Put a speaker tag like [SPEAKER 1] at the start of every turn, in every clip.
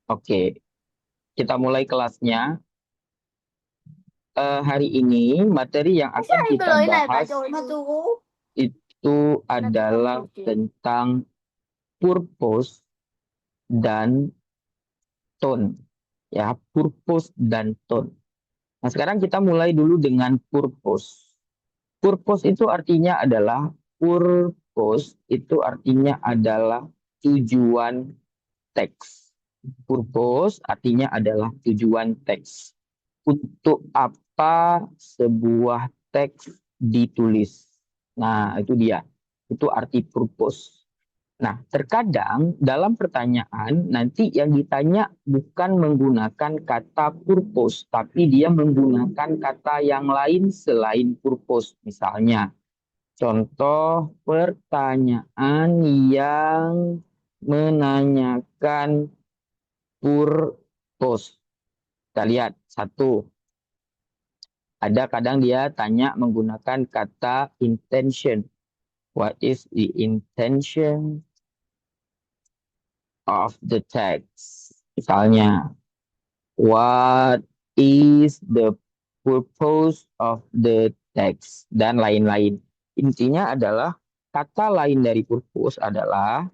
[SPEAKER 1] Oke, kita mulai kelasnya. Hari ini materi yang akan
[SPEAKER 2] Cái
[SPEAKER 1] kita
[SPEAKER 2] lưới này bà
[SPEAKER 1] bahas
[SPEAKER 2] trồi mà chú
[SPEAKER 1] itu
[SPEAKER 2] là chú không
[SPEAKER 1] adalah
[SPEAKER 2] được gì.
[SPEAKER 1] tentang purpose dan tone. Ya, purpose dan tone. Nah, sekarang kita mulai dulu dengan purpose. Purpose itu artinya adalah tujuan teks. Purpose artinya adalah tujuan teks. Untuk apa sebuah teks ditulis? Nah, itu dia. Itu arti purpose. Nah, terkadang dalam pertanyaan nanti yang ditanya bukan menggunakan kata purpose, tapi dia menggunakan kata yang lain selain purpose. Misalnya, contoh pertanyaan yang menanyakan purpose. Kita lihat satu. Ada kadang dia tanya menggunakan kata intention. What is the intention of the text? Misalnya, what is the purpose of the text? Dan lain-lain. Intinya adalah kata lain dari purpose adalah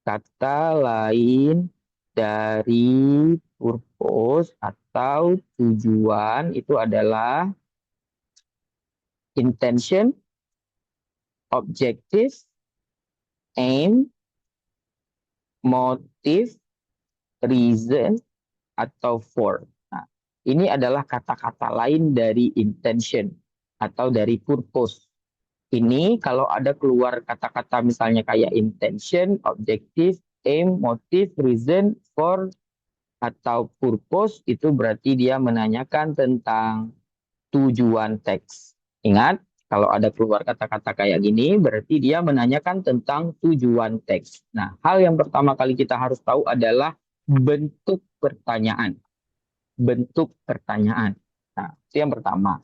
[SPEAKER 1] kata lain dari purpose atau tujuan itu adalah intention, objective, aim, motive, reason, atau for. Nah, ini adalah kata-kata lain dari intention atau dari purpose. Ini kalau ada keluar kata-kata misalnya kayak intention, objective, aim, motive, reason, for, atau purpose, itu berarti dia menanyakan tentang tujuan teks. Ingat, kalau ada keluar kata-kata kayak gini, berarti dia menanyakan tentang tujuan teks. Nah, hal yang pertama kali kita harus tahu adalah bentuk pertanyaan. Bentuk pertanyaan. Nah, itu yang pertama.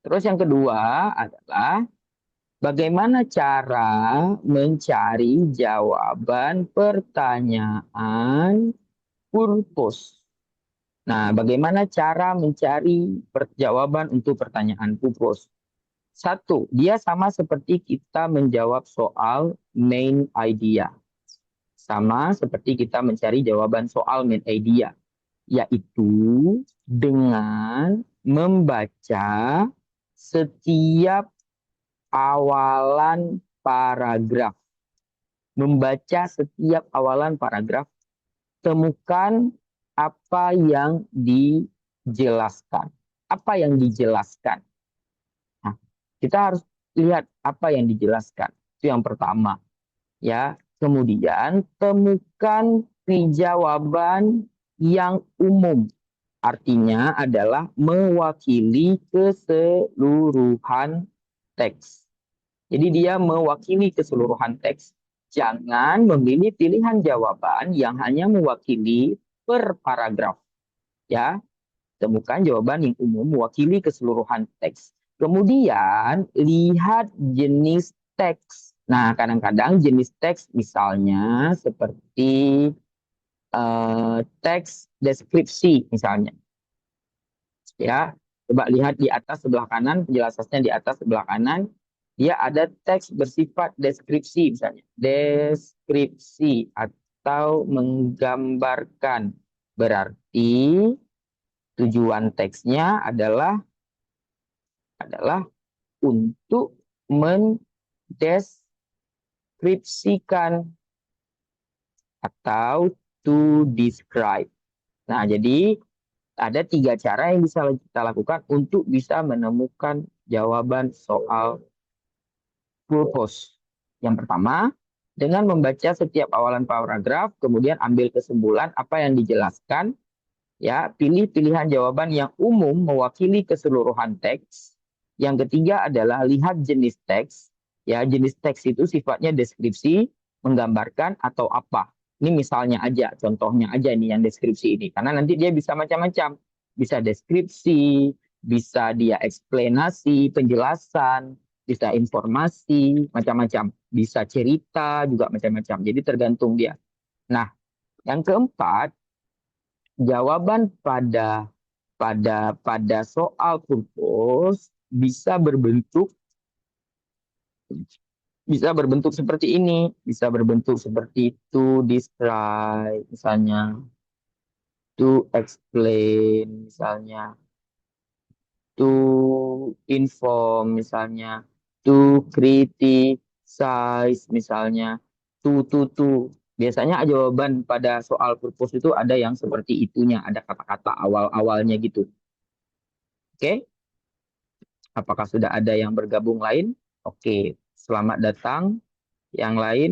[SPEAKER 1] Terus yang kedua adalah bagaimana cara mencari jawaban pertanyaan purpose. Nah, bagaimana cara mencari jawaban untuk pertanyaan purpose? Satu, dia sama seperti kita menjawab soal main idea. Sama seperti kita mencari jawaban soal main idea, yaitu dengan membaca setiap awalan paragraf. Membaca setiap awalan paragraf, temukan apa yang dijelaskan. Apa yang dijelaskan? Nah, kita harus lihat apa yang dijelaskan. Itu yang pertama. Ya, kemudian temukan jawaban yang umum. Artinya adalah mewakili keseluruhan teks. Jadi dia mewakili keseluruhan teks. Jangan memilih pilihan jawaban yang hanya mewakili per paragraf. Ya, temukan jawaban yang umum mewakili keseluruhan teks. Kemudian lihat jenis teks. Nah, kadang-kadang jenis teks misalnya seperti teks deskripsi misalnya. Ya, coba lihat di atas sebelah kanan, penjelasannya di atas sebelah kanan, dia ada teks bersifat deskripsi misalnya. Deskripsi atau menggambarkan. Berarti tujuan teksnya adalah untuk mendeskripsikan atau to describe. Nah, jadi ada tiga cara yang bisa kita lakukan untuk bisa menemukan jawaban soal purpose. Yang pertama, dengan membaca setiap awalan paragraf, kemudian ambil kesimpulan apa yang dijelaskan, ya, pilih pilihan jawaban yang umum mewakili keseluruhan teks. Yang ketiga adalah lihat jenis teks. Ya, jenis teks itu sifatnya deskripsi, menggambarkan atau apa. Ini misalnya aja, contohnya aja nih yang deskripsi ini. Karena nanti dia bisa macam-macam. Bisa deskripsi, bisa dia eksplanasi, penjelasan, bisa informasi, macam-macam. Bisa cerita juga macam-macam. Jadi tergantung dia. Nah, yang keempat, jawaban pada soal purpose bisa berbentuk seperti ini, bisa berbentuk seperti to describe misalnya, to explain misalnya, to inform misalnya, to criticize misalnya, to. Biasanya jawaban pada soal purpose itu ada yang seperti itunya, ada kata-kata awal-awalnya gitu. Oke, apakah sudah ada yang bergabung lain? Oke, selamat datang. Yang lain,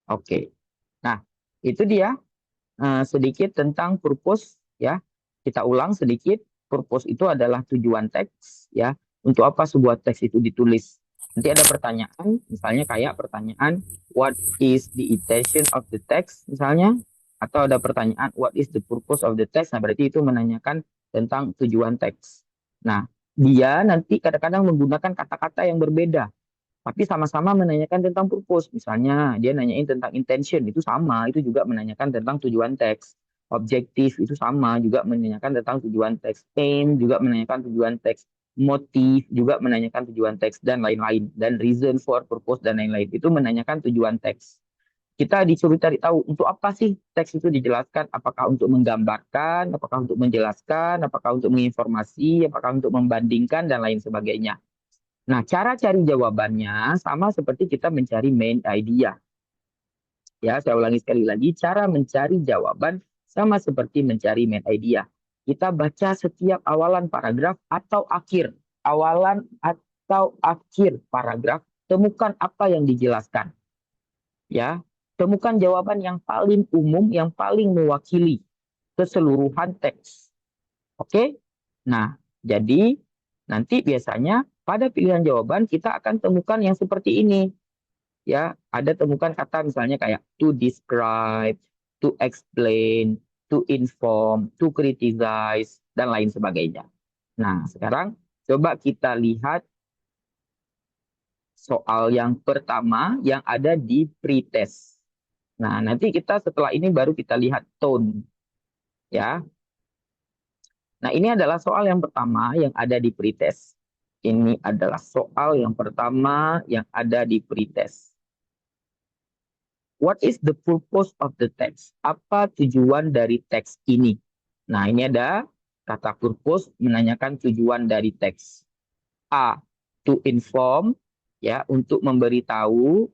[SPEAKER 1] oke. Nah, itu dia sedikit tentang purpose ya. Kita ulang sedikit. Purpose itu adalah tujuan teks ya. Untuk apa sebuah teks itu ditulis? Nanti ada pertanyaan, misalnya kayak pertanyaan what is the intention of the text misalnya, atau ada pertanyaan what is the purpose of the text. Nah, berarti itu menanyakan tentang tujuan teks. Nah, dia nanti kadang-kadang menggunakan kata-kata yang berbeda tapi sama-sama menanyakan tentang purpose. Misalnya dia nanyain tentang intention, itu sama, itu juga menanyakan tentang tujuan teks. Objektif itu sama, juga menanyakan tentang tujuan teks. Aim juga menanyakan tujuan teks. Motif juga menanyakan tujuan teks dan lain-lain. Dan reason for purpose dan lain-lain itu menanyakan tujuan teks. Kita disuruh cari tahu untuk apa sih teks itu dijelaskan, apakah untuk menggambarkan, apakah untuk menjelaskan, apakah untuk menginformasi, apakah untuk membandingkan dan lain sebagainya. Nah, cara cari jawabannya sama seperti kita mencari main idea. Ya, saya ulangi sekali lagi, cara mencari jawaban sama seperti mencari main idea. Kita baca setiap awalan paragraf atau akhir. Awalan atau akhir paragraf, temukan apa yang dijelaskan. Ya, temukan jawaban yang paling umum, yang paling mewakili keseluruhan teks. Oke? Nah, jadi nanti biasanya pada pilihan jawaban kita akan temukan yang seperti ini. Ya, ada temukan kata misalnya kayak to describe, to explain, to inform, to criticize, dan lain sebagainya. Nah, sekarang coba kita lihat soal yang pertama yang ada di pretest. Nah, nanti kita setelah ini baru kita lihat tone. Ya, nah, ini adalah soal yang pertama yang ada di pretest. Ini adalah soal yang pertama yang ada di pretest. What is the purpose of the text? Apa tujuan dari teks ini? Nah, ini ada kata purpose menanyakan tujuan dari teks. A, to inform, ya, untuk memberitahu.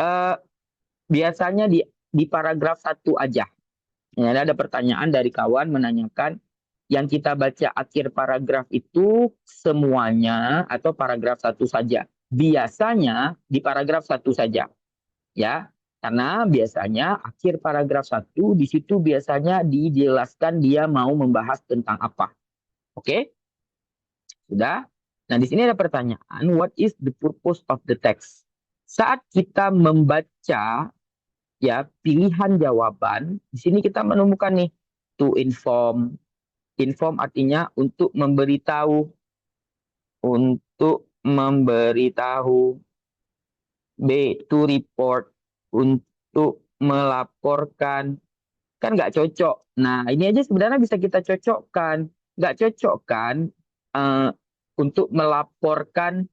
[SPEAKER 1] Eh, biasanya di paragraf satu aja. Ya, ada pertanyaan dari kawan menanyakan yang kita baca akhir paragraf itu semuanya atau paragraf satu saja. Biasanya di paragraf satu saja, ya. Karena biasanya akhir paragraf satu di situ biasanya dijelaskan dia mau membahas tentang apa. Oke? Sudah? Nah, di sini ada pertanyaan, what is the purpose of the text? Saat kita membaca ya pilihan jawaban, di sini kita menemukan nih to inform. Inform artinya untuk memberitahu. B, to report, untuk melaporkan. Kan nggak cocok. Nah, ini aja sebenarnya bisa kita cocokkan. Nggak cocok kan eh, untuk melaporkan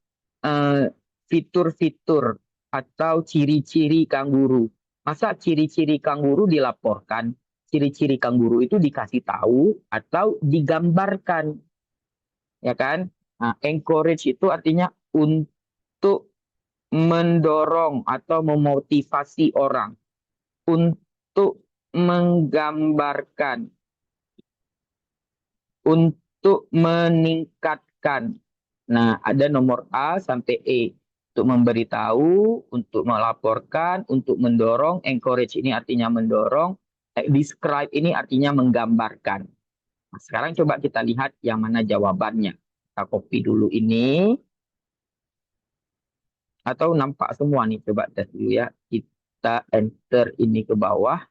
[SPEAKER 1] eh, fitur-fitur atau ciri-ciri kanguru. Masa ciri-ciri kanguru dilaporkan? Ciri-ciri kanguru itu dikasih tahu atau digambarkan, ya kan? Nah, encourage itu artinya untuk mendorong atau memotivasi orang, untuk menggambarkan, untuk meningkatkan. Nah, ada nomor A sampai E. Untuk memberitahu, untuk melaporkan, untuk mendorong. Encourage ini artinya mendorong. Describe ini artinya menggambarkan. Nah, sekarang coba kita lihat yang mana jawabannya. Kita copy dulu ini. Atau nampak semua nih, coba tes dulu ya. Kita enter ini ke bawah.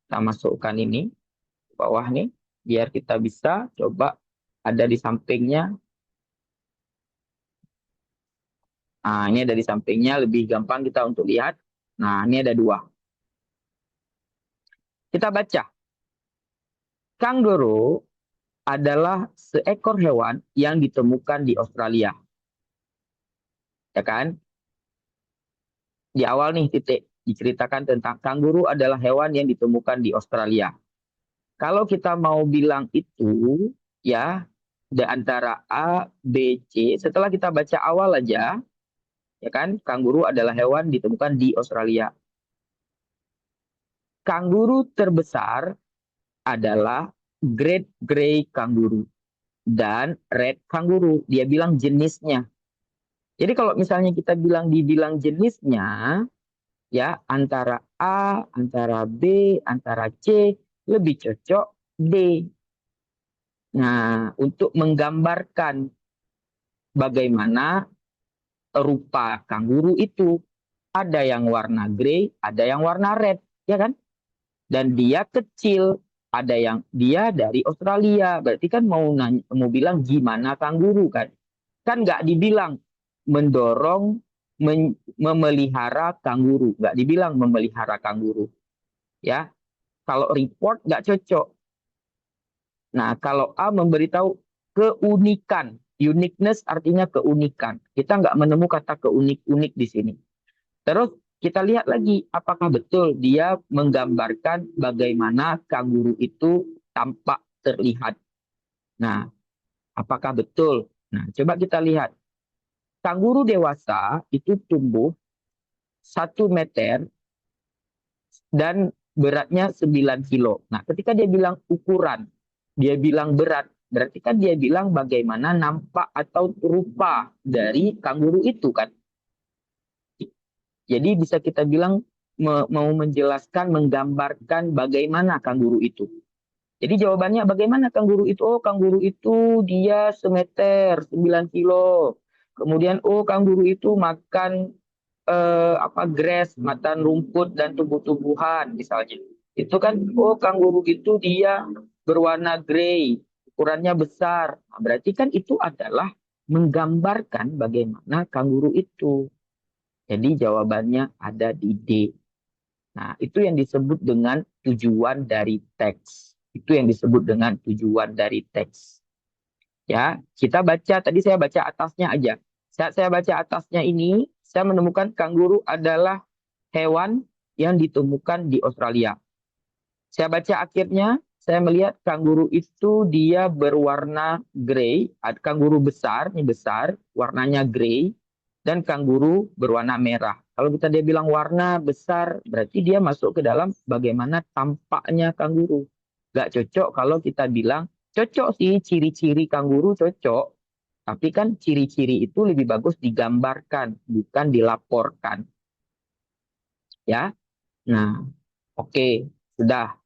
[SPEAKER 1] Kita masukkan ini ke bawah nih. Biar kita bisa coba ada di sampingnya. Nah, ini ada di sampingnya, lebih gampang kita untuk lihat. Nah, ini ada dua. Kita baca. Kangguru adalah seekor hewan yang ditemukan di Australia. Ya kan? Di awal nih titik diceritakan tentang kangguru adalah hewan yang ditemukan di Australia. Kalau kita mau bilang itu ya di antara A, B, C, setelah kita baca awal aja, ya kan, kangguru adalah hewan ditemukan di Australia. Kangguru terbesar adalah Great Grey Kangguru dan Red Kangguru. Dia bilang jenisnya. Jadi kalau misalnya kita dibilang jenisnya, ya antara A, antara B, antara C, lebih cocok D. Nah, untuk menggambarkan bagaimana rupa kanguru itu, ada yang warna grey, ada yang warna red, ya kan? Dan dia kecil, ada yang dia dari Australia. Berarti kan mau bilang gimana kanguru kan? Kan nggak dibilang mendorong memelihara kanguru, nggak dibilang memelihara kanguru, ya. Kalau report nggak cocok. Nah, kalau A memberitahu keunikan, uniqueness artinya keunikan. Kita nggak menemukan kata keunik-unik di sini. Terus kita lihat lagi, apakah betul dia menggambarkan bagaimana kanguru itu tampak terlihat. Nah, apakah betul? Nah, coba kita lihat. Kanguru dewasa itu tumbuh 1 meter dan beratnya 9 kilo. Nah, ketika dia bilang ukuran, dia bilang berat, berarti kan dia bilang bagaimana nampak atau rupa dari kanguru itu kan. Jadi bisa kita bilang mau menjelaskan, menggambarkan bagaimana kanguru itu. Jadi jawabannya bagaimana kanguru itu? Oh, kanguru itu dia 1 meter 9 kilo. Kemudian oh kanguru itu makan grass, makan rumput dan tumbuh-tumbuhan misalnya. Itu kan oh kanguru itu dia berwarna grey, ukurannya besar. Nah, berarti kan itu adalah menggambarkan bagaimana kanguru itu. Jadi jawabannya ada di D. Nah, itu yang disebut dengan tujuan dari teks. Itu yang disebut dengan tujuan dari teks. Ya, kita baca, tadi saya baca atasnya aja. Saat saya baca atasnya ini, saya menemukan kanguru adalah hewan yang ditemukan di Australia. Saya baca akhirnya, saya melihat kanguru itu dia berwarna grey. Kanguru besar, ini besar, warnanya grey. Dan kanguru berwarna merah. Kalau kita dia bilang warna besar, berarti dia masuk ke dalam bagaimana tampaknya kanguru. Gak cocok kalau kita bilang, cocok sih ciri-ciri kanguru cocok. Tapi kan ciri-ciri itu lebih bagus digambarkan, bukan dilaporkan. Ya, nah oke, sudah.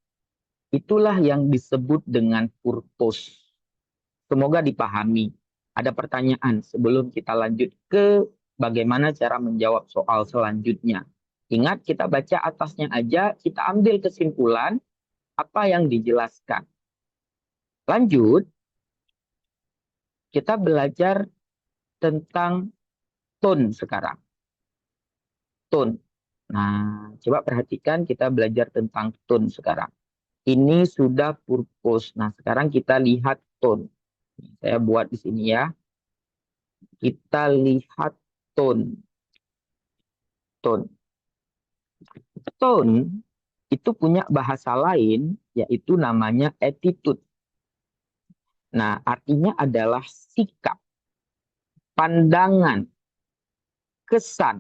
[SPEAKER 1] Itulah yang disebut dengan purpose. Semoga dipahami. Ada pertanyaan sebelum kita lanjut ke bagaimana cara menjawab soal selanjutnya. Ingat, kita baca atasnya aja, kita ambil kesimpulan apa yang dijelaskan. Lanjut, kita belajar tentang tone sekarang. Tone. Nah, coba perhatikan kita belajar tentang tone sekarang. Ini sudah purpose. Nah, sekarang kita lihat tone. Saya buat di sini ya. Kita lihat tone. Tone. Tone itu punya bahasa lain, yaitu namanya attitude. Nah, artinya adalah sikap, pandangan, kesan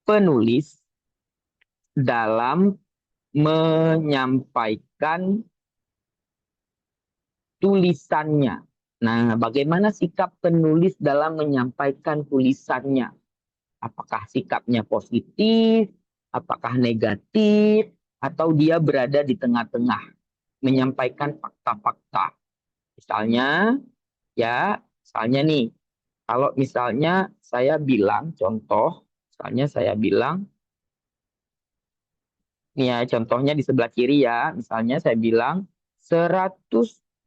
[SPEAKER 1] penulis dalam menyampaikan tulisannya. Nah, bagaimana sikap penulis dalam menyampaikan tulisannya? Apakah sikapnya positif, apakah negatif, atau dia berada di tengah-tengah, menyampaikan fakta-fakta. Misalnya, ya, misalnya nih, kalau misalnya saya bilang, contoh, misalnya saya bilang, nih ya, contohnya di sebelah kiri ya, misalnya saya bilang, 100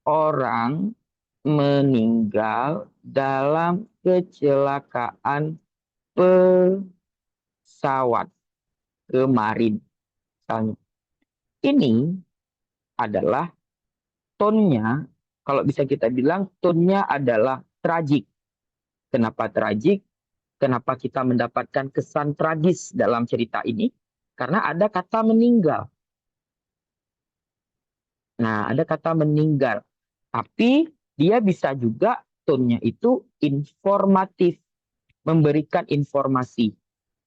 [SPEAKER 1] orang meninggal dalam kecelakaan pesawat kemarin. Misalnya. Ini adalah tonnya, kalau bisa kita bilang tonnya adalah tragik. Kenapa tragik? Kenapa kita mendapatkan kesan tragis dalam cerita ini? Karena ada kata meninggal. Nah, ada kata meninggal. Tapi dia bisa juga tonnya itu informatif, memberikan informasi.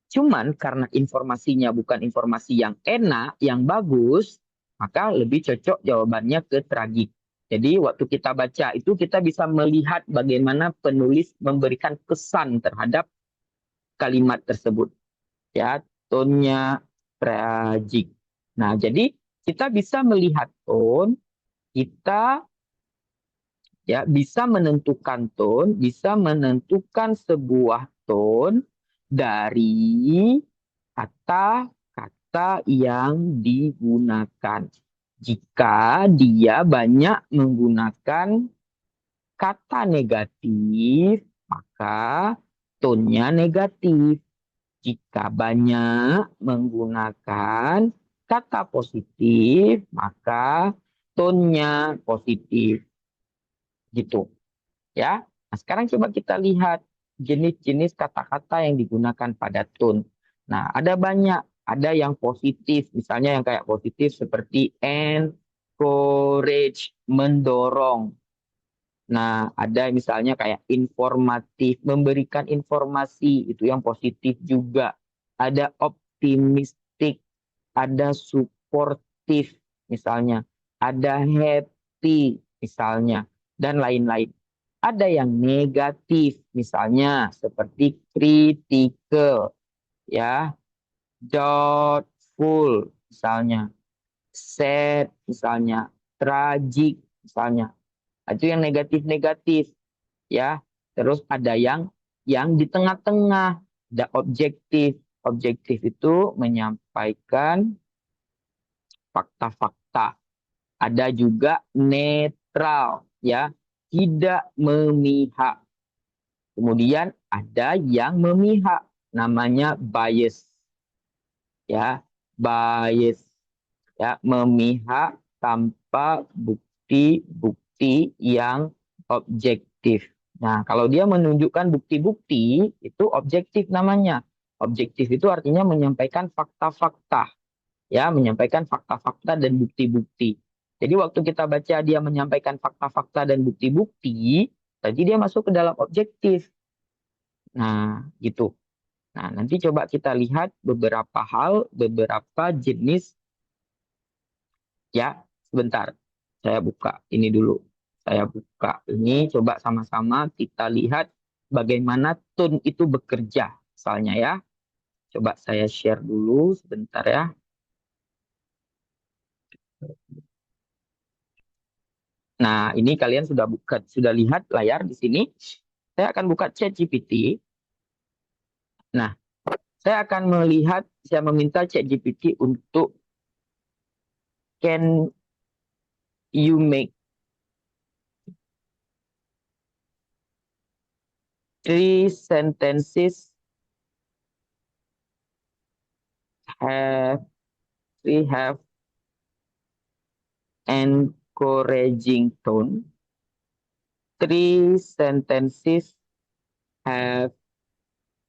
[SPEAKER 1] Cuman karena informasinya bukan informasi yang enak, yang bagus, maka lebih cocok jawabannya ke tragik. Jadi waktu kita baca itu kita bisa melihat bagaimana penulis memberikan kesan terhadap kalimat tersebut. Ya, tonnya tragik. Nah, jadi kita bisa melihat tone, kita ya bisa menentukan tone, bisa menentukan sebuah tone dari kata-kata yang digunakan. Jika dia banyak menggunakan kata negatif, maka tone-nya negatif. Jika banyak menggunakan kata positif, maka tone-nya positif. Gitu. Ya. Nah, sekarang coba kita lihat jenis-jenis kata-kata yang digunakan pada tone. Nah, ada banyak. Ada yang positif, misalnya yang kayak positif seperti encourage, mendorong. Nah, ada misalnya kayak informatif, memberikan informasi, itu yang positif juga. Ada optimistik, ada suportif, misalnya. Ada happy, misalnya. Dan lain-lain. Ada yang negatif, misalnya seperti critical, ya, doubtful, misalnya, sad, misalnya, tragic, misalnya. Itu yang negatif-negatif, ya. Terus ada yang di tengah-tengah, ada objektif. Objektif itu menyampaikan fakta-fakta. Ada juga netral, ya, tidak memihak. Kemudian ada yang memihak, namanya bias, ya, bias, ya, memihak tanpa bukti-bukti yang objektif. Nah, kalau dia menunjukkan bukti-bukti, itu objektif namanya. Objektif itu artinya menyampaikan fakta-fakta, ya, menyampaikan fakta-fakta dan bukti-bukti. Jadi waktu kita baca dia menyampaikan fakta-fakta dan bukti-bukti, tadi dia masuk ke dalam objektif. Nah, gitu. Nah, nanti coba kita lihat beberapa hal, beberapa jenis, ya. Sebentar, saya buka ini dulu. Saya buka ini, coba sama-sama kita lihat bagaimana tone itu bekerja. Misalnya ya, coba saya share dulu sebentar ya. Nah, ini kalian sudah buka, sudah lihat layar di sini. Saya akan buka ChatGPT. Nah, saya akan melihat, saya meminta ChatGPT untuk can you make three sentences have we have encouraging tone. Three sentences have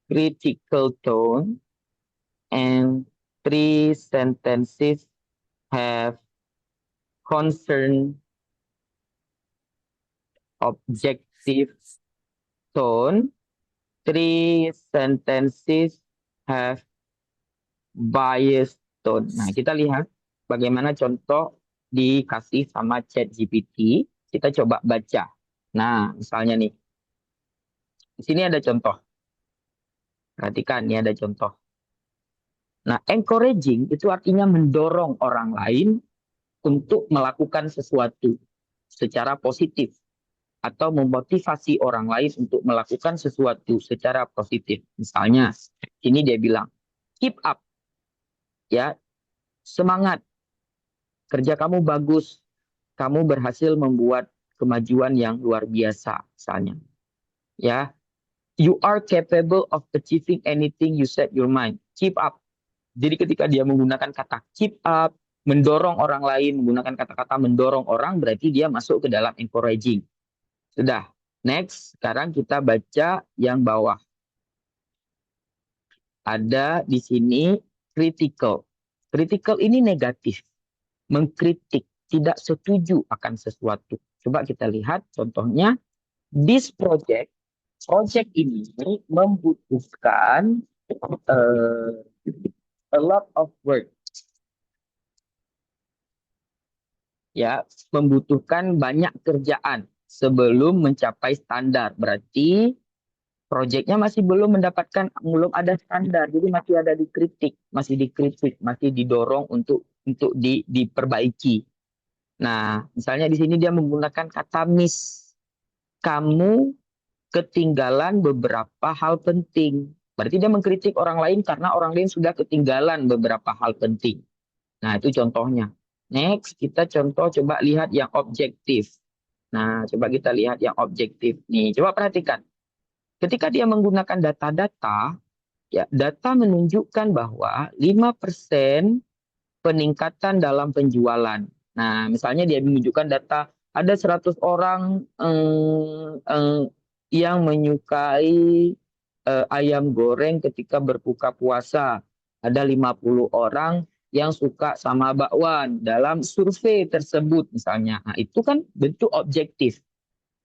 [SPEAKER 1] critical tone, and three sentences have concern objective tone. Three sentences have biased tone. Nah, kita lihat bagaimana contoh dikasih sama ChatGPT. Kita coba baca. Nah, misalnya nih, di sini ada contoh. Perhatikan, ini ada contoh. Nah, encouraging itu artinya mendorong orang lain untuk melakukan sesuatu secara positif atau memotivasi orang lain untuk melakukan sesuatu secara positif. Misalnya, ini dia bilang, keep up, ya, semangat, kerja kamu bagus, kamu berhasil membuat kemajuan yang luar biasa, misalnya. Ya, you are capable of achieving anything you set your mind. Keep up. Jadi ketika dia menggunakan kata keep up, mendorong orang lain, menggunakan kata-kata mendorong orang, berarti dia masuk ke dalam encouraging. Sudah. Next, sekarang kita baca yang bawah. Ada di sini critical. Critical ini negatif, mengkritik, tidak setuju akan sesuatu. Coba kita lihat contohnya, this project ini membutuhkan uh, a lot of work. Ya, membutuhkan banyak kerjaan sebelum mencapai standar. Berarti proyeknya masih belum ada standar, jadi masih ada dikritik, masih didorong untuk diperbaiki. Nah, misalnya di sini dia menggunakan kata miss. Kamu ketinggalan beberapa hal penting. Berarti dia mengkritik orang lain karena orang lain sudah ketinggalan beberapa hal penting. Nah, itu contohnya. Next, kita coba lihat yang objektif. Nah, coba kita lihat yang objektif. Nih, coba perhatikan. Ketika dia menggunakan data-data, ya, data menunjukkan bahwa 5% peningkatan dalam penjualan. Nah, misalnya dia menunjukkan data ada 100 orang yang menyukai ayam goreng ketika berbuka puasa. Ada 50 orang yang suka sama bakwan dalam survei tersebut misalnya. Nah, itu kan bentuk objektif.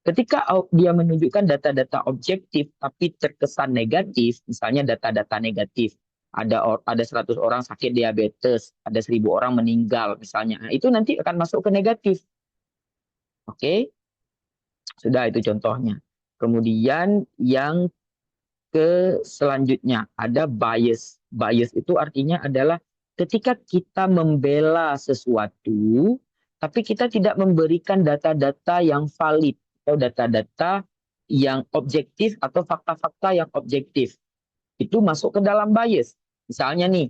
[SPEAKER 1] Ketika dia menunjukkan data-data objektif tapi terkesan negatif, misalnya data-data negatif, ada 100 orang sakit diabetes, ada 1.000 orang meninggal misalnya. Nah, itu nanti akan masuk ke negatif. Oke? Sudah itu contohnya. Kemudian yang ke selanjutnya ada bias. Bias itu artinya adalah ketika kita membela sesuatu, tapi kita tidak memberikan data-data yang valid atau data-data yang objektif atau fakta-fakta yang objektif. Itu masuk ke dalam bias. Misalnya nih,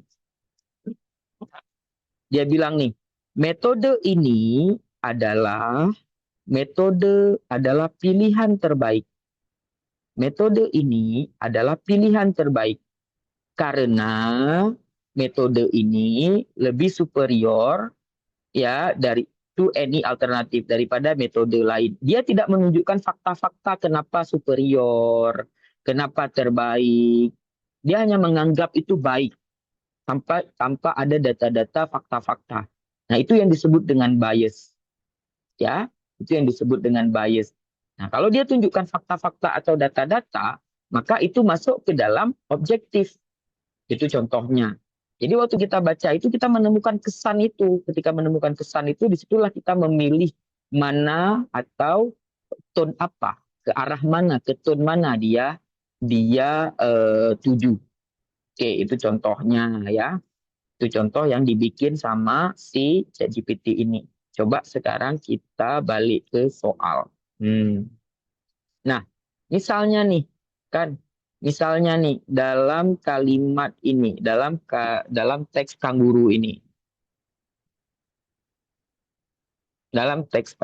[SPEAKER 1] dia bilang nih, metode ini adalah pilihan terbaik. Metode ini adalah pilihan terbaik karena metode ini lebih superior ya dari to any alternatif daripada metode lain. Dia tidak menunjukkan fakta-fakta kenapa superior, kenapa terbaik. Dia hanya menganggap itu baik tanpa ada data-data fakta-fakta. Nah, itu yang disebut dengan bias. Ya, itu yang disebut dengan bias. Nah, kalau dia tunjukkan fakta-fakta atau data-data, maka itu masuk ke dalam objektif. Itu contohnya. Jadi waktu kita baca itu kita menemukan kesan itu. Ketika menemukan kesan itu, disitulah kita memilih mana atau tone apa, ke arah mana, ke tone mana dia tuju. Oke, itu contohnya ya. Itu contoh yang dibikin sama si ChatGPT ini. Coba sekarang kita balik ke soal. Nah, misalnya nih, kan, misalnya nih dalam kalimat ini, dalam teks kanguru ini, dalam teks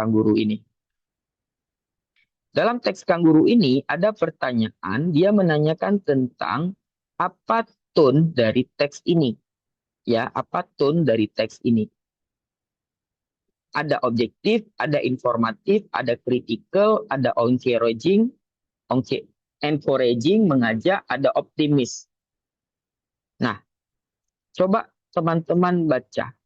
[SPEAKER 1] kanguru ini ada pertanyaan, dia menanyakan tentang apa tone dari teks ini, ya, apa tone dari teks ini. Ada objektif, ada informatif, ada critical, ada encouraging, mengajak, ada optimis. Nah, coba teman-teman baca.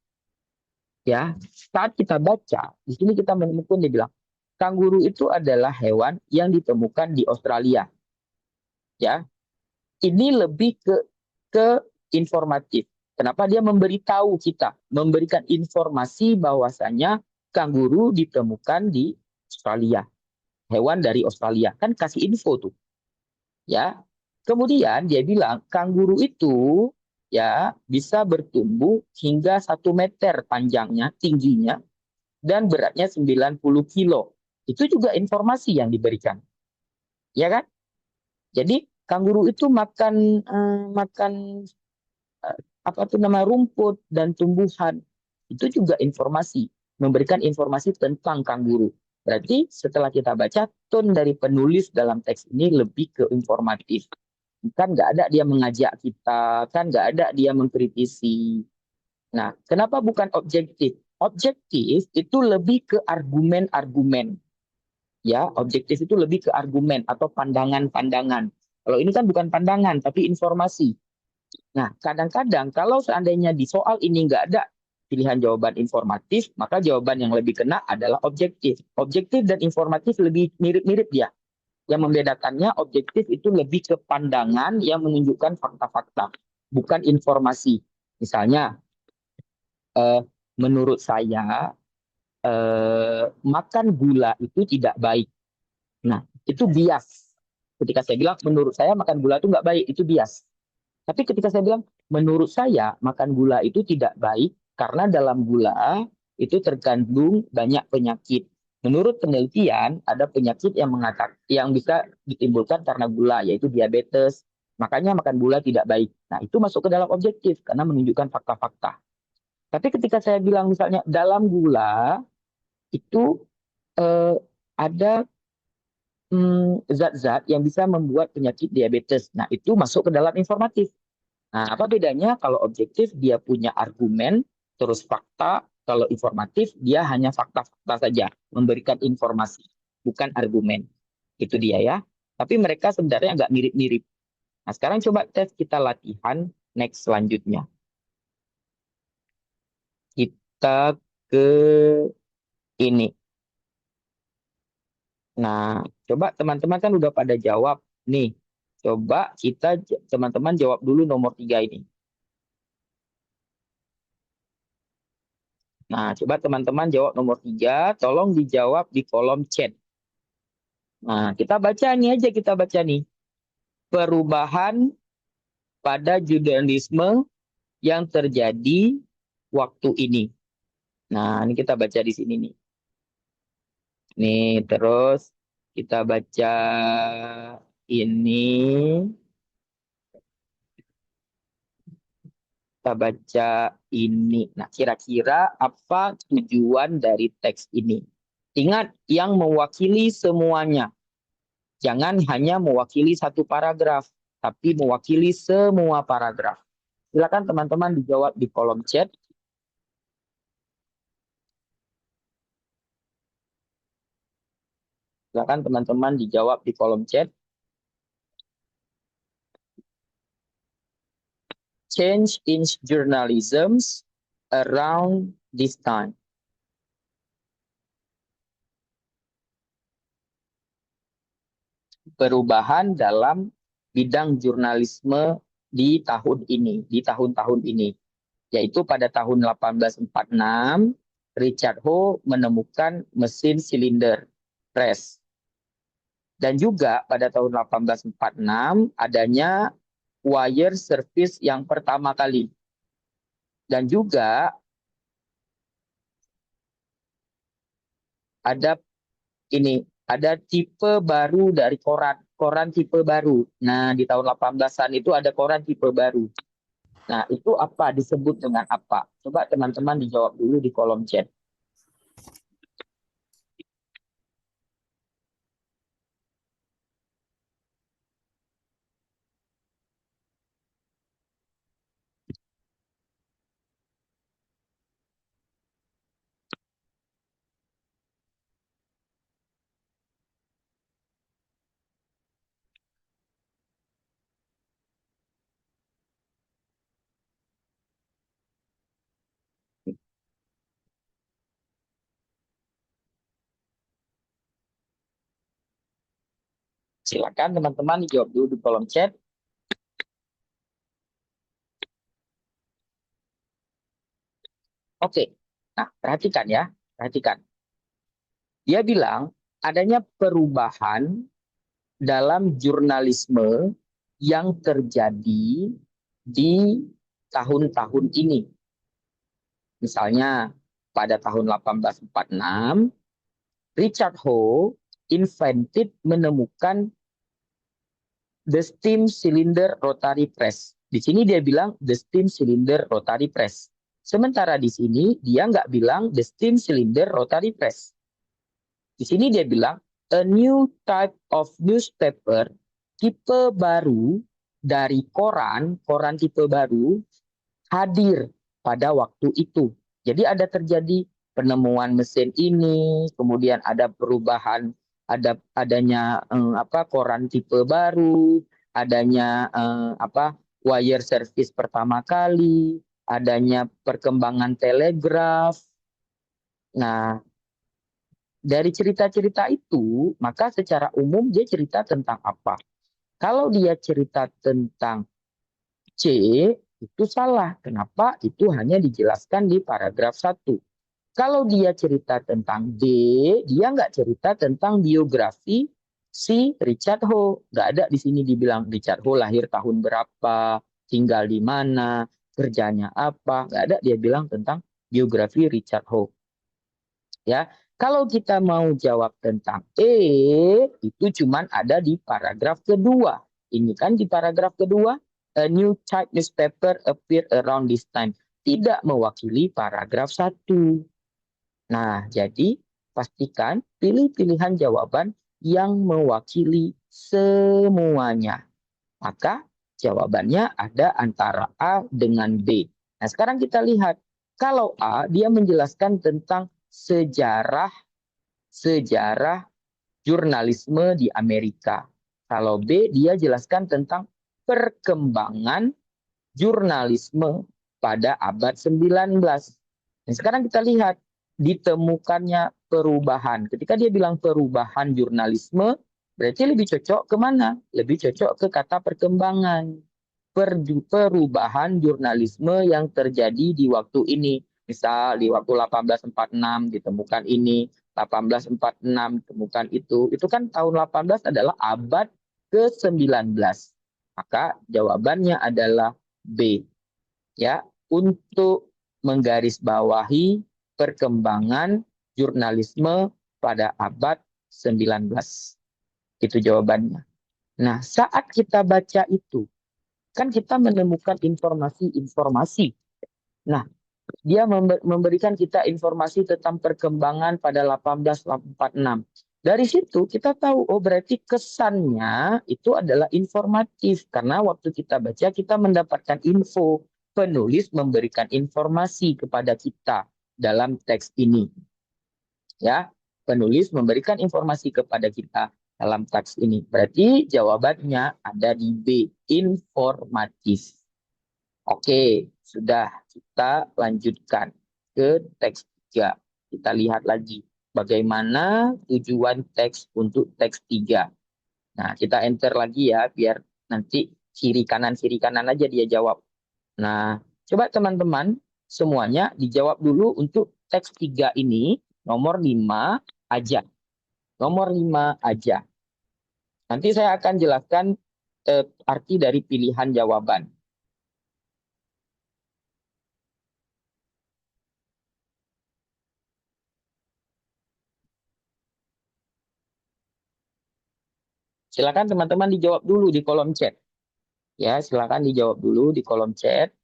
[SPEAKER 1] Ya, saat kita baca, di sini kita menemukan dia bilang, kanguru itu adalah hewan yang ditemukan di Australia. Ya, ini lebih ke informatif. Kenapa dia memberitahu kita, memberikan informasi bahwasanya kanguru ditemukan di Australia. Hewan dari Australia, kan kasih info tuh. Ya. Kemudian dia bilang kanguru itu ya bisa bertumbuh hingga 1 meter panjangnya, tingginya, dan beratnya 90 kilo. Itu juga informasi yang diberikan. Ya kan? Jadi kanguru itu makan apa tuh nama rumput dan tumbuhan. Itu juga informasi. memberikan informasi tentang kanguru. Berarti setelah kita baca, tone dari penulis dalam teks ini lebih ke informatif. Kan nggak ada dia mengajak kita, kan nggak ada dia mengkritisi. Nah, kenapa bukan objektif? Objektif itu lebih ke argumen-argumen. Ya, objektif itu lebih ke argumen atau pandangan-pandangan. Kalau ini kan bukan pandangan, tapi informasi. Nah, kadang-kadang kalau seandainya di soal ini nggak ada pilihan jawaban informatif, maka jawaban yang lebih kena adalah objektif. Objektif dan informatif lebih mirip-mirip ya. Yang membedakannya objektif itu lebih ke pandangan yang menunjukkan fakta-fakta, bukan informasi. Misalnya, eh, menurut saya makan gula itu tidak baik. Nah, itu bias. Ketika saya bilang menurut saya makan gula itu nggak baik, itu bias. Tapi ketika saya bilang menurut saya makan gula itu tidak baik karena dalam gula itu terkandung banyak penyakit. Menurut penelitian ada penyakit yang yang bisa ditimbulkan karena gula yaitu diabetes. Makanya makan gula tidak baik. Nah, itu masuk ke dalam objektif karena menunjukkan fakta-fakta. Tapi ketika saya bilang misalnya dalam gula itu eh, ada zat-zat yang bisa membuat penyakit diabetes. Nah, itu masuk ke dalam informatif. Nah, apa bedanya? Kalau objektif dia punya argumen, terus fakta. Kalau informatif dia hanya fakta-fakta saja, memberikan informasi, bukan argumen. Itu dia ya. Tapi mereka sebenarnya agak mirip-mirip. Nah, sekarang coba tes kita latihan next selanjutnya. Kita ke ini. Nah, coba teman-teman kan udah pada jawab nih. Coba kita teman-teman jawab dulu nomor 3 ini. Nah, coba teman-teman jawab nomor 3, tolong dijawab di kolom chat. Nah, kita baca nih aja, kita baca nih. Perubahan pada jurnalisme yang terjadi waktu ini. Nah, ini kita baca di sini nih. Nih, terus kita baca ini. Kita baca ini. Nah, kira-kira apa tujuan dari teks ini? Ingat, yang mewakili semuanya. Jangan hanya mewakili satu paragraf, tapi mewakili semua paragraf. Silakan teman-teman dijawab di kolom chat. Silakan teman-teman dijawab di kolom chat. Change in journalism around this time. Perubahan dalam bidang jurnalisme di tahun ini, di tahun-tahun ini. Yaitu pada tahun 1846, Richard Hoe menemukan mesin silinder press. Dan juga pada tahun 1846 adanya wire service yang pertama kali. Dan juga ada ini, ada tipe baru dari koran, koran tipe baru. Nah, di tahun 18-an itu ada koran tipe baru. Nah, itu apa? Disebut dengan apa? Coba teman-teman dijawab dulu di kolom chat. Silakan teman-teman dijawab dulu di kolom chat. Oke. Nah, perhatikan ya. Perhatikan. Dia bilang adanya perubahan dalam jurnalisme yang terjadi di tahun-tahun ini. Misalnya pada tahun 1846, Richard Hoe menemukan the steam cylinder rotary press. Di sini dia bilang the steam cylinder rotary press. Sementara di sini dia nggak bilang the steam cylinder rotary press. Di sini dia bilang a new type of newspaper, tipe baru dari koran, koran tipe baru hadir pada waktu itu. Jadi ada terjadi penemuan mesin ini, kemudian ada perubahan, adanya koran tipe baru, adanya wire service pertama kali, adanya perkembangan telegraf. Nah, dari cerita-cerita itu, maka secara umum dia cerita tentang apa? Kalau dia cerita tentang C, itu salah. Kenapa? Itu hanya dijelaskan di paragraf 1. Kalau dia cerita tentang D, dia nggak cerita tentang biografi si Richard Ho. Nggak ada di sini dibilang Richard Ho lahir tahun berapa, tinggal di mana, kerjanya apa. Nggak ada dia bilang tentang biografi Richard Ho. Ya, kalau kita mau jawab tentang itu cuman ada di paragraf kedua. Ini kan di paragraf kedua, a new type newspaper appear around this time. Tidak mewakili paragraf 1. Nah, jadi pastikan pilih pilihan jawaban yang mewakili semuanya. Maka jawabannya ada antara A dengan B. Nah, sekarang kita lihat. Kalau A, dia menjelaskan tentang sejarah jurnalisme di Amerika. Kalau B, dia jelaskan tentang perkembangan jurnalisme pada abad 19. Nah, sekarang kita lihat ditemukannya perubahan. Ketika dia bilang perubahan jurnalisme, berarti lebih cocok kemana? Lebih cocok ke kata perkembangan. Perubahan jurnalisme yang terjadi di waktu ini. Misal di waktu 1846 ditemukan ini, 1846 ditemukan itu. Itu kan tahun 18 adalah abad ke-19. Maka jawabannya adalah B. Ya, untuk menggarisbawahi perkembangan jurnalisme pada abad 19. Itu jawabannya. Nah, saat kita baca itu, kan kita menemukan informasi-informasi. Nah, dia memberikan kita informasi tentang perkembangan pada 1846. Dari situ kita tahu, oh berarti kesannya itu adalah informatif. Karena waktu kita baca, kita mendapatkan info. Penulis memberikan informasi kepada kita dalam teks ini. Ya, penulis memberikan informasi kepada kita dalam teks ini. Berarti jawabannya ada di B, informatif. Oke, sudah kita lanjutkan ke teks 3. Kita lihat lagi bagaimana tujuan teks untuk teks 3. Nah, kita enter lagi ya biar nanti kiri kanan aja dia jawab. Nah, coba teman-teman semuanya dijawab dulu untuk teks 3 ini nomor 5 aja. Nomor 5 aja. Nanti saya akan jelaskan arti dari pilihan jawaban. Silakan teman-teman dijawab dulu di kolom chat. Ya, silakan dijawab dulu di kolom chat.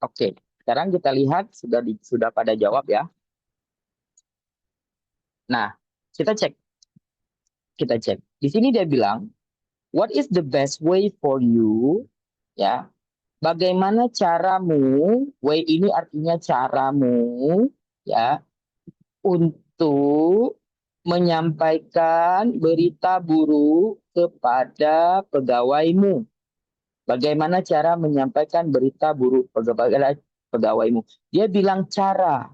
[SPEAKER 1] Oke, sekarang kita lihat sudah pada jawab ya. Nah, kita cek. Kita cek. Di sini dia bilang, what is the best way for you? Ya, bagaimana caramu? Way ini artinya caramu, ya, untuk menyampaikan berita buruk kepada pegawaimu. Bagaimana cara menyampaikan berita buruk pegawaimu. Dia bilang cara.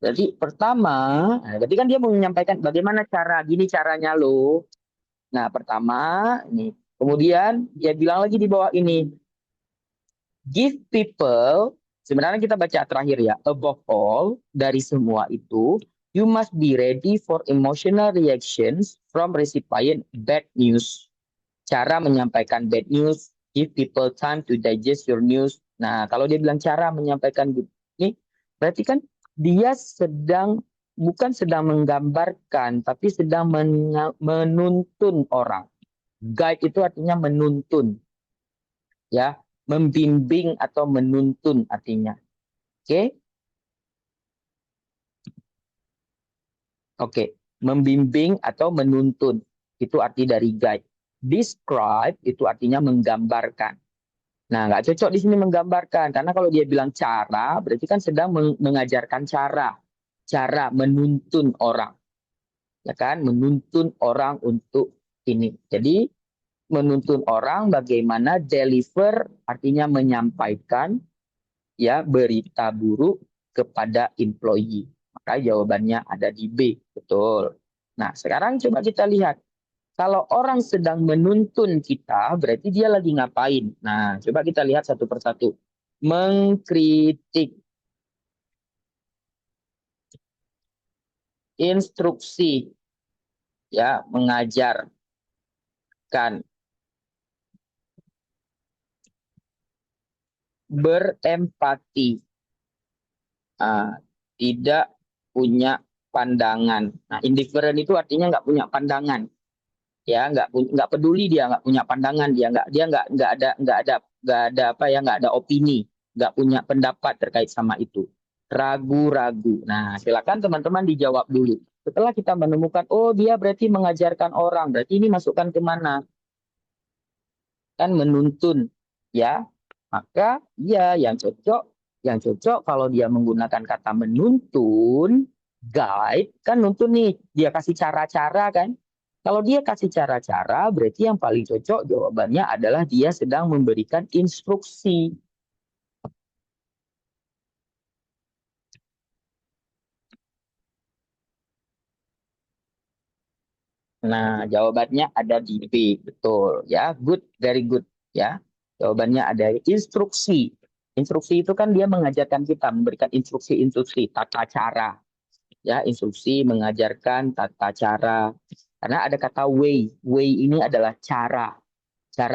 [SPEAKER 1] Jadi pertama, nah, berarti kan dia mau menyampaikan bagaimana cara, gini caranya loh. Nah, pertama ini. Kemudian dia bilang lagi di bawah ini, give people, sebenarnya kita baca terakhir ya, above all, dari semua itu, you must be ready for emotional reactions from recipient bad news. Cara menyampaikan bad news, give people time to digest your news. Nah, kalau dia bilang cara menyampaikan ini, berarti kan dia sedang bukan sedang menggambarkan, tapi sedang menuntun orang. Guide itu artinya menuntun, ya, membimbing atau menuntun artinya. Oke, oke, membimbing atau menuntun itu arti dari guide. Describe itu artinya menggambarkan. Nah, nggak cocok di sini menggambarkan, karena kalau dia bilang cara, berarti kan sedang mengajarkan cara menuntun orang, ya kan? Menuntun orang untuk ini. Jadi menuntun orang bagaimana deliver, artinya menyampaikan ya berita buruk kepada employee. Maka jawabannya ada di B, betul. Nah, sekarang coba kita lihat. Kalau orang sedang menuntun kita, berarti dia lagi ngapain? Nah, coba kita lihat satu persatu. Mengkritik, instruksi, ya, mengajarkan, berempati, ah, tidak punya pandangan. Nah, indifferent itu artinya nggak punya pandangan, ya, nggak peduli, dia nggak punya pandangan, dia nggak ada apa ya, nggak ada opini, nggak punya pendapat terkait sama itu, ragu-ragu. Nah, silakan teman-teman dijawab dulu. Setelah kita menemukan, oh dia berarti mengajarkan orang, berarti ini masukkan ke mana? Kan menuntun, ya. Maka ya yang cocok kalau dia menggunakan kata menuntun, guide, kan nuntun nih, dia kasih cara-cara kan. Kalau dia kasih cara-cara, berarti yang paling cocok jawabannya adalah dia sedang memberikan instruksi. Nah, jawabannya ada di B, betul ya. Good, very good ya. Jawabannya ada instruksi. Instruksi itu kan dia mengajarkan kita, memberikan instruksi-instruksi, tata cara. Ya, instruksi mengajarkan tata cara. Karena ada kata way. Way ini adalah cara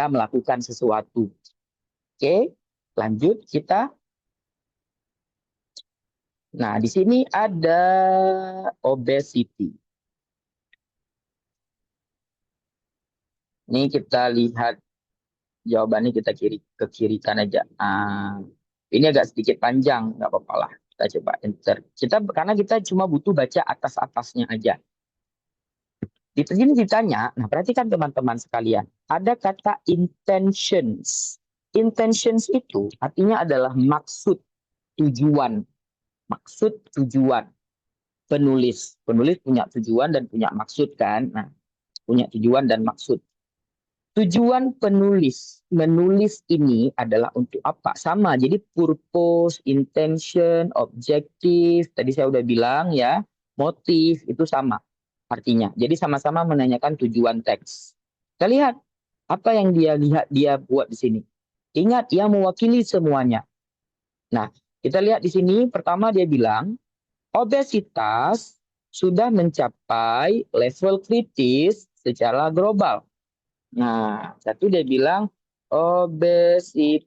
[SPEAKER 1] melakukan sesuatu. Oke, lanjut kita. Nah, di sini ada obesity. Ini kita lihat jawabannya, kita ke kiri kan aja. Ini agak sedikit panjang, nggak apa-apa lah. Kita coba enter. Karena kita cuma butuh baca atas-atasnya aja. Di sini ditanya, nah perhatikan teman-teman sekalian, ada kata intentions. Intentions itu artinya adalah maksud, tujuan. Maksud, tujuan. Penulis. Penulis punya tujuan dan punya maksud kan. Nah, punya tujuan dan maksud. Tujuan penulis menulis ini adalah untuk apa? Sama, jadi purpose, intention, objektif, tadi saya udah bilang ya, motif itu sama artinya. Jadi sama-sama menanyakan tujuan teks. Kita lihat apa yang dia lihat dia buat di sini. Ingat, yang mewakili semuanya. Nah, kita lihat di sini pertama dia bilang obesitas sudah mencapai level kritis secara global. Nah, satu dia bilang obesitas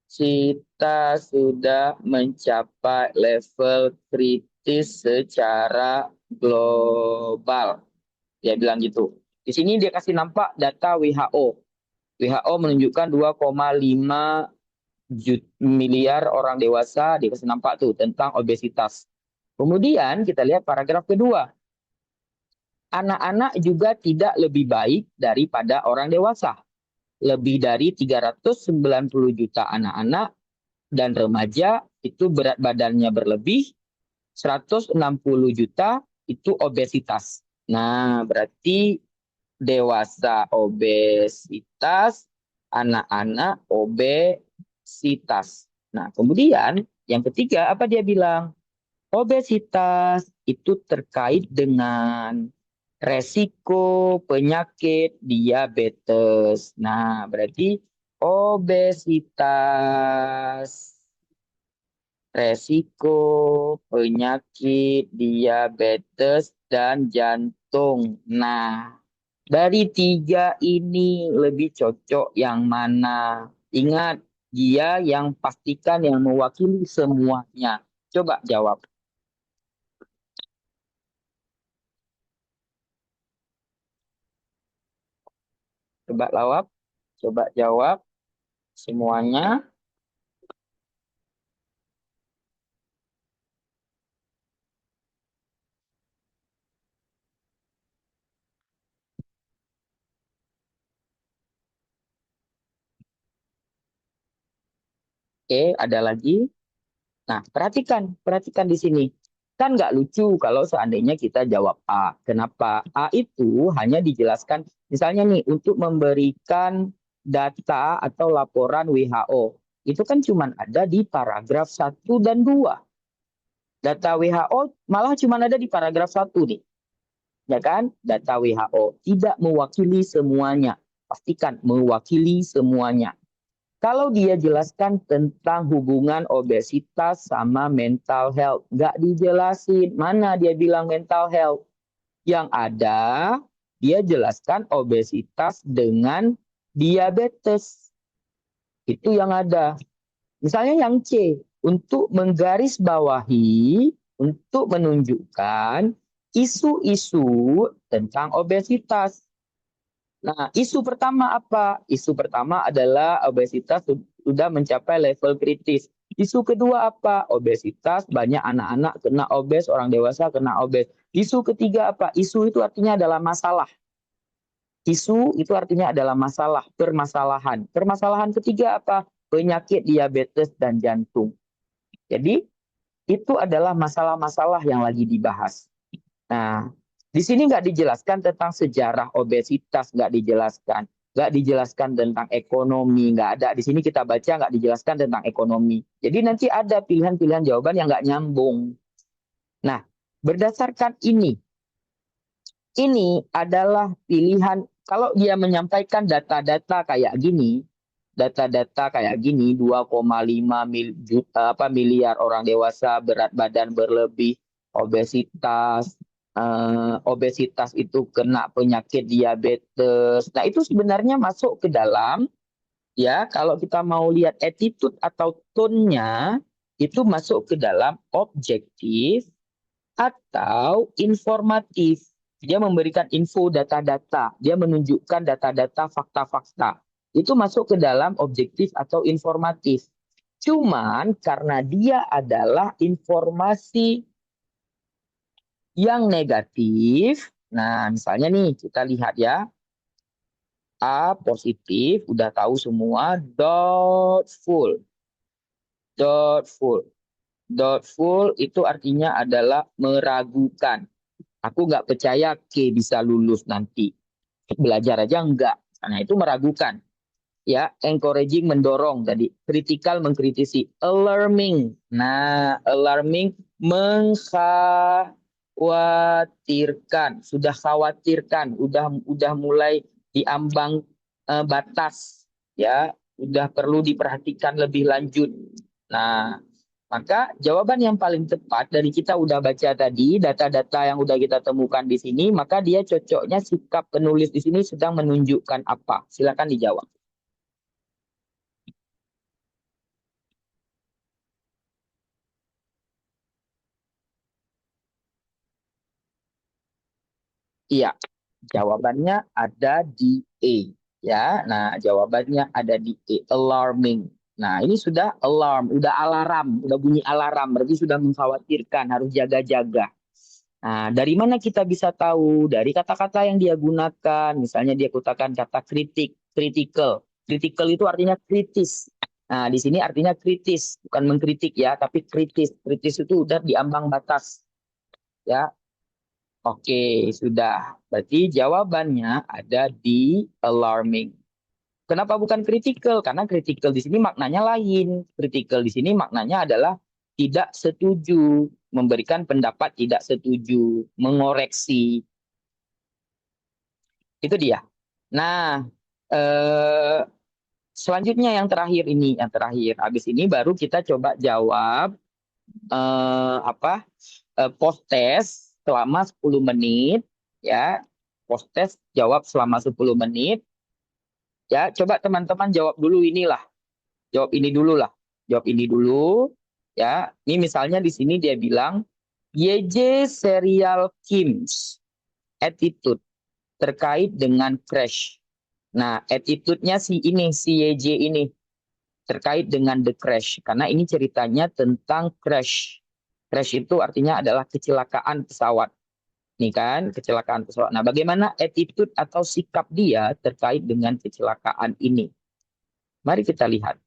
[SPEAKER 1] kita sudah mencapai level kritis secara global. Dia bilang gitu. Di sini dia kasih nampak data WHO. WHO menunjukkan 2,5 miliar orang dewasa, dia kasih nampak tuh tentang obesitas. Kemudian kita lihat paragraf kedua. Anak-anak juga tidak lebih baik daripada orang dewasa. Lebih dari 390 juta anak-anak dan remaja itu berat badannya berlebih, 160 juta itu obesitas. Nah, berarti dewasa obesitas, anak-anak obesitas. obesitas. Nah, kemudian yang ketiga apa dia bilang? Obesitas itu terkait dengan resiko penyakit diabetes. Nah, berarti obesitas resiko penyakit diabetes dan jantung. Nah, dari tiga ini lebih cocok yang mana? Ingat, dia yang pastikan yang mewakili semuanya. Coba jawab. Coba jawab. Coba jawab semuanya. Oke, ada lagi. Nah, perhatikan di sini. Kan nggak lucu kalau seandainya kita jawab A. Kenapa? A itu hanya dijelaskan, misalnya nih, untuk memberikan data atau laporan WHO. Itu kan cuma ada di paragraf 1 dan 2. Data WHO malah cuma ada di paragraf 1 nih. Ya kan? Data WHO tidak mewakili semuanya. Pastikan mewakili semuanya. Kalau dia jelaskan tentang hubungan obesitas sama mental health, nggak dijelasin. Mana dia bilang mental health? Yang ada, dia jelaskan obesitas dengan diabetes. Itu yang ada. Misalnya yang C, untuk menggarisbawahi, untuk menunjukkan isu-isu tentang obesitas. Nah, isu pertama apa? Isu pertama adalah obesitas sudah mencapai level kritis. Isu kedua apa? Obesitas, banyak anak-anak kena obes, orang dewasa kena obes. Isu ketiga apa? Isu itu artinya adalah masalah. Isu itu artinya adalah masalah, permasalahan. Permasalahan ketiga apa? Penyakit diabetes dan jantung. Jadi, itu adalah masalah-masalah yang lagi dibahas. Nah, di sini nggak dijelaskan tentang sejarah obesitas, nggak dijelaskan. Nggak dijelaskan tentang ekonomi, nggak ada. Di sini kita baca nggak dijelaskan tentang ekonomi. Jadi nanti ada pilihan-pilihan jawaban yang nggak nyambung. Nah, berdasarkan ini adalah pilihan, kalau dia menyampaikan data-data kayak gini, 2,5 miliar orang dewasa, berat badan berlebih, obesitas, obesitas itu kena penyakit diabetes. Nah, itu sebenarnya masuk ke dalam, ya, kalau kita mau lihat attitude atau tone-nya, itu masuk ke dalam objektif atau informatif. Dia memberikan info data-data, dia menunjukkan data-data fakta-fakta. Itu masuk ke dalam objektif atau informatif. Cuman karena dia adalah informasi yang negatif, nah misalnya nih kita lihat ya, A positif, udah tahu semua, doubtful. Doubtful. Doubtful itu artinya adalah meragukan. Aku nggak percaya K bisa lulus nanti. Belajar aja enggak. Nah, itu meragukan. Ya, encouraging mendorong tadi. Critical mengkritisi. Alarming. Nah, alarming mengkhawatirkan. Sudah khawatirkan. Udah mulai diambang batas. Ya, udah perlu diperhatikan lebih lanjut. Nah, maka jawaban yang paling tepat dari kita udah baca tadi, data-data yang udah kita temukan di sini, maka dia cocoknya sikap penulis di sini sedang menunjukkan apa? Silakan dijawab. Iya, jawabannya ada di E. Ya, nah jawabannya ada di E, alarming. Nah, ini sudah alarm, udah alarm, udah bunyi alarm, berarti sudah mengkhawatirkan, harus jaga-jaga. Nah, dari mana kita bisa tahu? Dari kata-kata yang dia gunakan. Misalnya dia katakan kata kritik, critical. Critical itu artinya kritis. Nah, di sini artinya kritis, bukan mengkritik ya, tapi kritis. Kritis itu udah di ambang batas. Ya, oke, sudah. Berarti jawabannya ada di alarming. Kenapa bukan kritikal? Karena kritikal di sini maknanya lain. Kritikal di sini maknanya adalah tidak setuju, memberikan pendapat tidak setuju, mengoreksi. Itu dia. Nah, eh, selanjutnya yang terakhir ini, yang terakhir. Habis ini baru kita coba jawab apa? Post test selama 10 menit ya. Post test jawab selama 10 menit. Ya, coba teman-teman jawab dulu inilah. Jawab ini dulu lah. Jawab ini dulu. Ya, ini misalnya di sini dia bilang YJ serial Kim's attitude terkait dengan crash. Nah, attitude-nya si ini, si YJ ini terkait dengan the crash. Karena ini ceritanya tentang crash. Crash itu artinya adalah kecelakaan pesawat. Nih kan, kecelakaan pesawat. Nah, bagaimana attitude atau sikap dia terkait dengan kecelakaan ini? Mari kita lihat.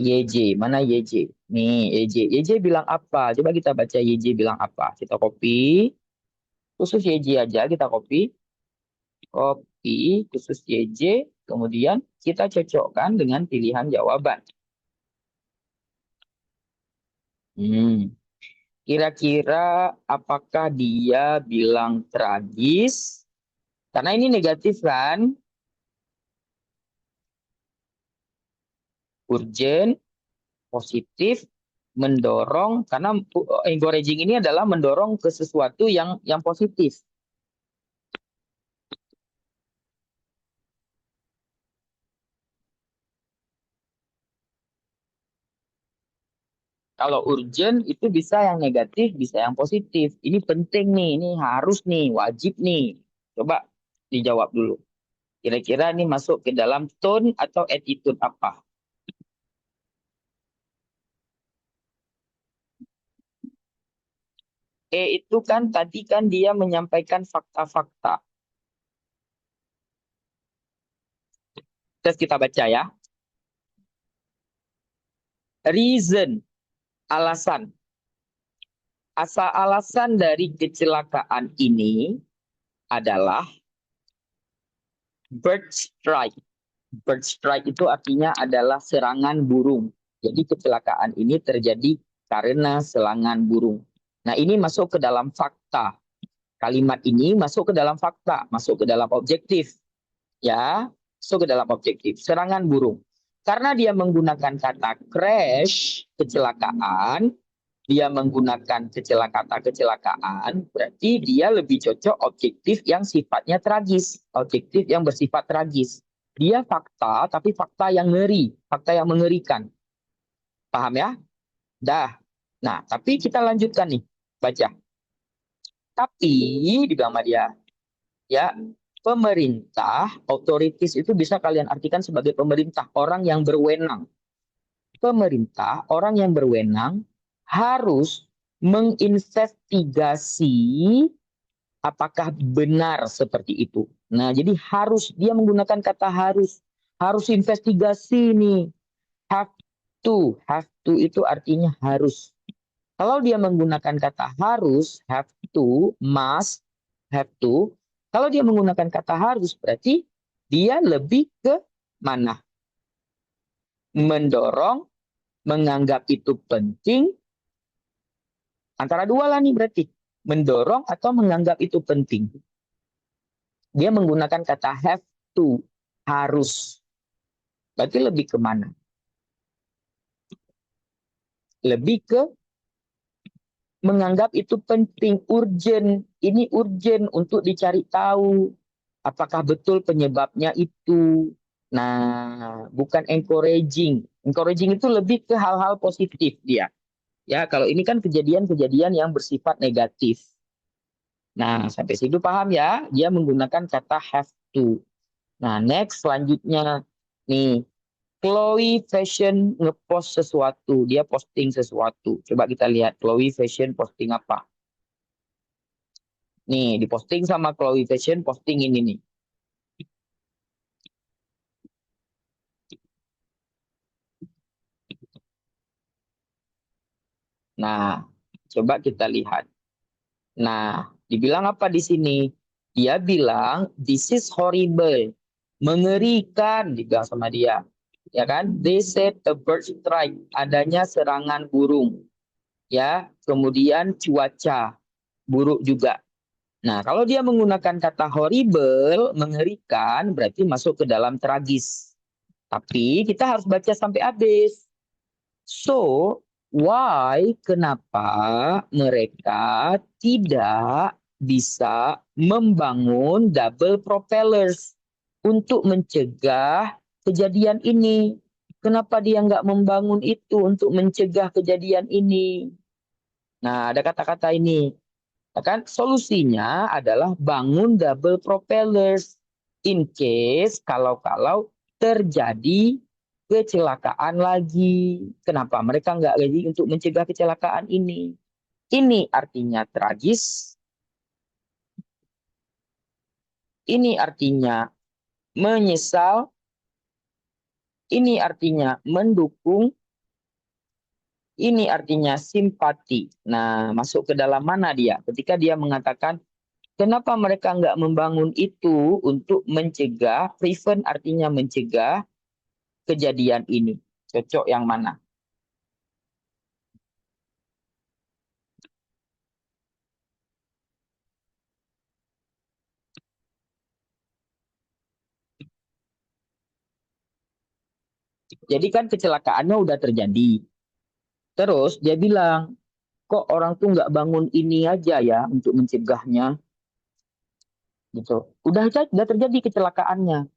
[SPEAKER 1] YJ, mana YJ? Nih, YJ. YJ bilang apa? Coba kita baca YJ bilang apa. Kita copy. Khusus YJ aja kita copy. Copy khusus YJ. Kemudian kita cocokkan dengan pilihan jawaban. Hmm. Kira-kira apakah dia bilang tragis? Karena ini negatif kan? Urgent, positif, mendorong. Karena encouraging ini adalah mendorong ke sesuatu yang positif. Kalau urgent itu bisa yang negatif, bisa yang positif. Ini penting nih, ini harus nih, wajib nih. Coba dijawab dulu. Kira-kira ini masuk ke dalam tone atau attitude apa? Itu kan tadi kan dia menyampaikan fakta-fakta. Terus kita baca ya. Reason, alasan. Asal alasan dari kecelakaan ini adalah bird strike. Bird strike itu artinya adalah serangan burung. Jadi kecelakaan ini terjadi karena serangan burung. Nah, ini masuk ke dalam fakta. Kalimat ini masuk ke dalam fakta, masuk ke dalam objektif. Ya, masuk ke dalam objektif. Serangan burung. Karena dia menggunakan kata crash, kecelakaan, dia menggunakan kecelakaan, berarti dia lebih cocok objektif yang sifatnya tragis, objektif yang bersifat tragis. Dia fakta, tapi fakta yang ngeri, fakta yang mengerikan. Paham ya? Dah. Nah, tapi kita lanjutkan nih, baca. Tapi, dibilang sama dia, ya, pemerintah, otoritis itu bisa kalian artikan sebagai pemerintah, orang yang berwenang. Pemerintah, orang yang berwenang harus menginvestigasi apakah benar seperti itu. Nah, jadi harus dia menggunakan kata harus investigasi nih. Have to itu artinya harus. Kalau dia menggunakan kata harus, have to, must, have to. Kalau dia menggunakan kata harus berarti dia lebih ke mana? Mendorong, menganggap itu penting, antara dua lah nih berarti. Mendorong atau menganggap itu penting. Dia menggunakan kata have to, harus. Berarti lebih ke mana? Lebih ke menganggap itu penting, urgent. Ini urgent untuk dicari tahu. Apakah betul penyebabnya itu? Nah, bukan encouraging. Encouraging itu lebih ke hal-hal positif dia. Ya, kalau ini kan kejadian-kejadian yang bersifat negatif. Nah, sampai situ paham ya? Dia menggunakan kata have to. Nah, next selanjutnya nih, Chloe Fashion ngepost sesuatu, dia posting sesuatu. Coba kita lihat Chloe Fashion posting apa. Nih, diposting sama Chloe Fashion posting ini nih. Nah, coba kita lihat. Nah, dibilang apa di sini? Dia bilang this is horrible. Mengerikan dibilang sama dia. Ya kan? They said a bird strike, adanya serangan burung. Ya, kemudian cuaca buruk juga. Nah, kalau dia menggunakan kata horrible, mengerikan, berarti masuk ke dalam tragis. Tapi kita harus baca sampai habis. So, why, kenapa mereka tidak bisa membangun double propellers untuk mencegah kejadian ini? Kenapa dia nggak membangun itu untuk mencegah kejadian ini? Nah, ada kata-kata ini. Ya kan? Solusinya adalah bangun double propellers in case kalau-kalau terjadi kecelakaan lagi. Kenapa mereka nggak lagi untuk mencegah kecelakaan ini? Ini artinya tragis, ini artinya menyesal, ini artinya mendukung, ini artinya simpati. Nah, masuk ke dalam mana dia? Ketika dia mengatakan kenapa mereka nggak membangun itu untuk mencegah, prevent artinya mencegah kejadian ini. Cocok yang mana? Jadi kan kecelakaannya udah terjadi. Terus dia bilang, kok orang tuh nggak bangun ini aja ya untuk mencegahnya gitu. Udah terjadi kecelakaannya.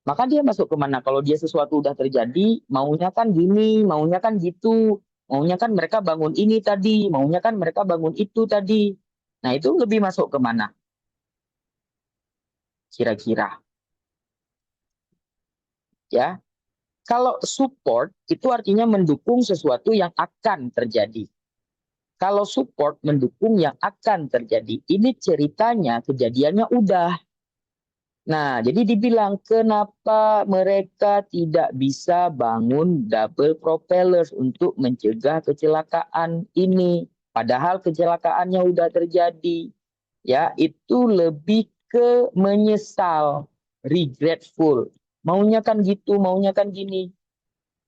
[SPEAKER 1] Maka dia masuk ke mana? Kalau dia sesuatu udah terjadi, maunya kan gini, maunya kan gitu, maunya kan mereka bangun ini tadi, maunya kan mereka bangun itu tadi. Nah, itu lebih masuk ke mana kira-kira? Ya, kalau support itu artinya mendukung sesuatu yang akan terjadi. Kalau support mendukung yang akan terjadi. Ini ceritanya kejadiannya udah. Nah, jadi dibilang kenapa mereka tidak bisa bangun double propellers untuk mencegah kecelakaan ini. Padahal kecelakaannya udah terjadi. Ya, itu lebih ke menyesal, regretful. Maunya kan gitu, maunya kan gini.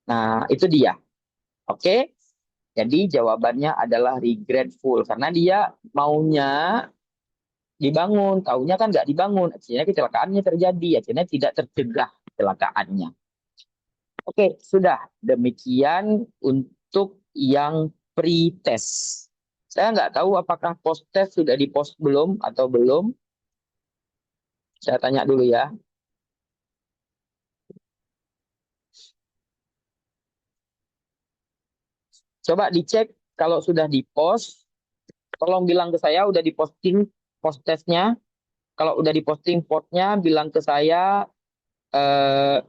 [SPEAKER 1] Nah, itu dia. Oke. Jadi jawabannya adalah regretful karena dia maunya dibangun, taunya kan nggak dibangun, akhirnya kecelakaannya terjadi, akhirnya tidak tercegah kecelakaannya. Oke, sudah demikian untuk yang pre-test. Saya nggak tahu apakah post-test sudah di-post belum atau belum. Saya tanya dulu ya. Coba dicek kalau sudah di-post, tolong bilang ke saya udah diposting post-testnya. Kalau udah diposting postnya, bilang ke eh,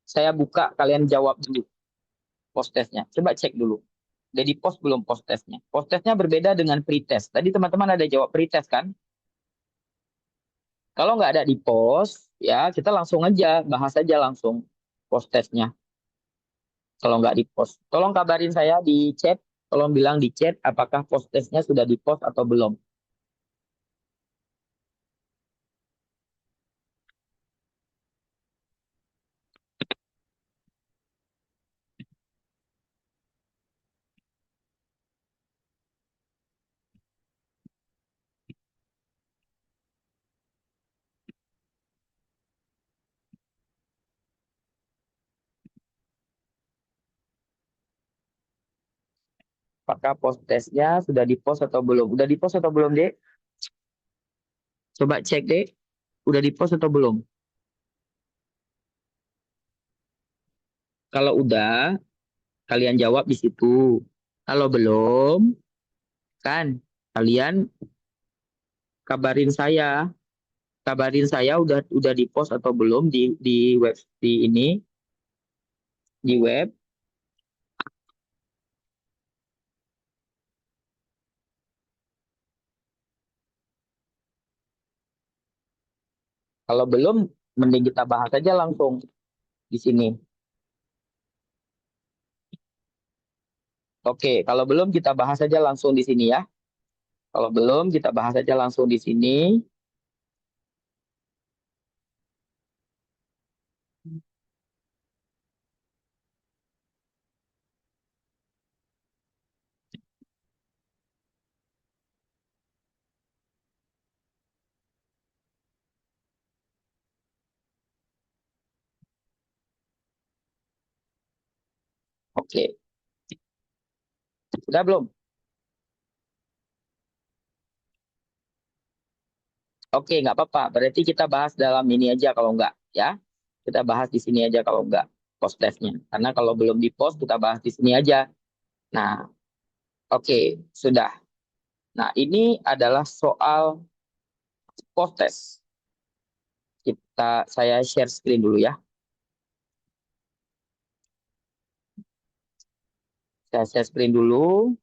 [SPEAKER 1] saya buka, kalian jawab dulu post-testnya. Coba cek dulu. Udah di-post belum post-testnya? Post-testnya berbeda dengan pre-test. Tadi teman-teman ada jawab pre-test kan? Kalau nggak ada di post, ya kita langsung aja, bahas aja langsung post-testnya. Kalau nggak di post. Tolong kabarin saya di chat. Tolong bilang di chat apakah post-testnya sudah di post atau belum. Apakah post-testnya sudah di post atau belum? Udah di post atau belum, Dek? Coba cek, Dek. Udah di post atau belum? Kalau udah, kalian jawab di situ. Kalau belum, kan kalian kabarin saya. Kabarin saya udah di post atau belum di web di ini di web. Kalau belum, mending kita bahas aja langsung di sini. Oke, kalau belum kita bahas aja langsung di sini ya. Kalau belum kita bahas aja langsung di sini. Oke. Sudah belum? Oke, nggak apa-apa. Berarti kita bahas dalam ini aja kalau nggak, ya. Kita bahas di sini aja kalau nggak post testnya. Karena kalau belum di post, kita bahas di sini aja. Nah, oke, sudah. Nah, ini adalah soal post test. Saya share screen dulu ya. Saya share screen dulu.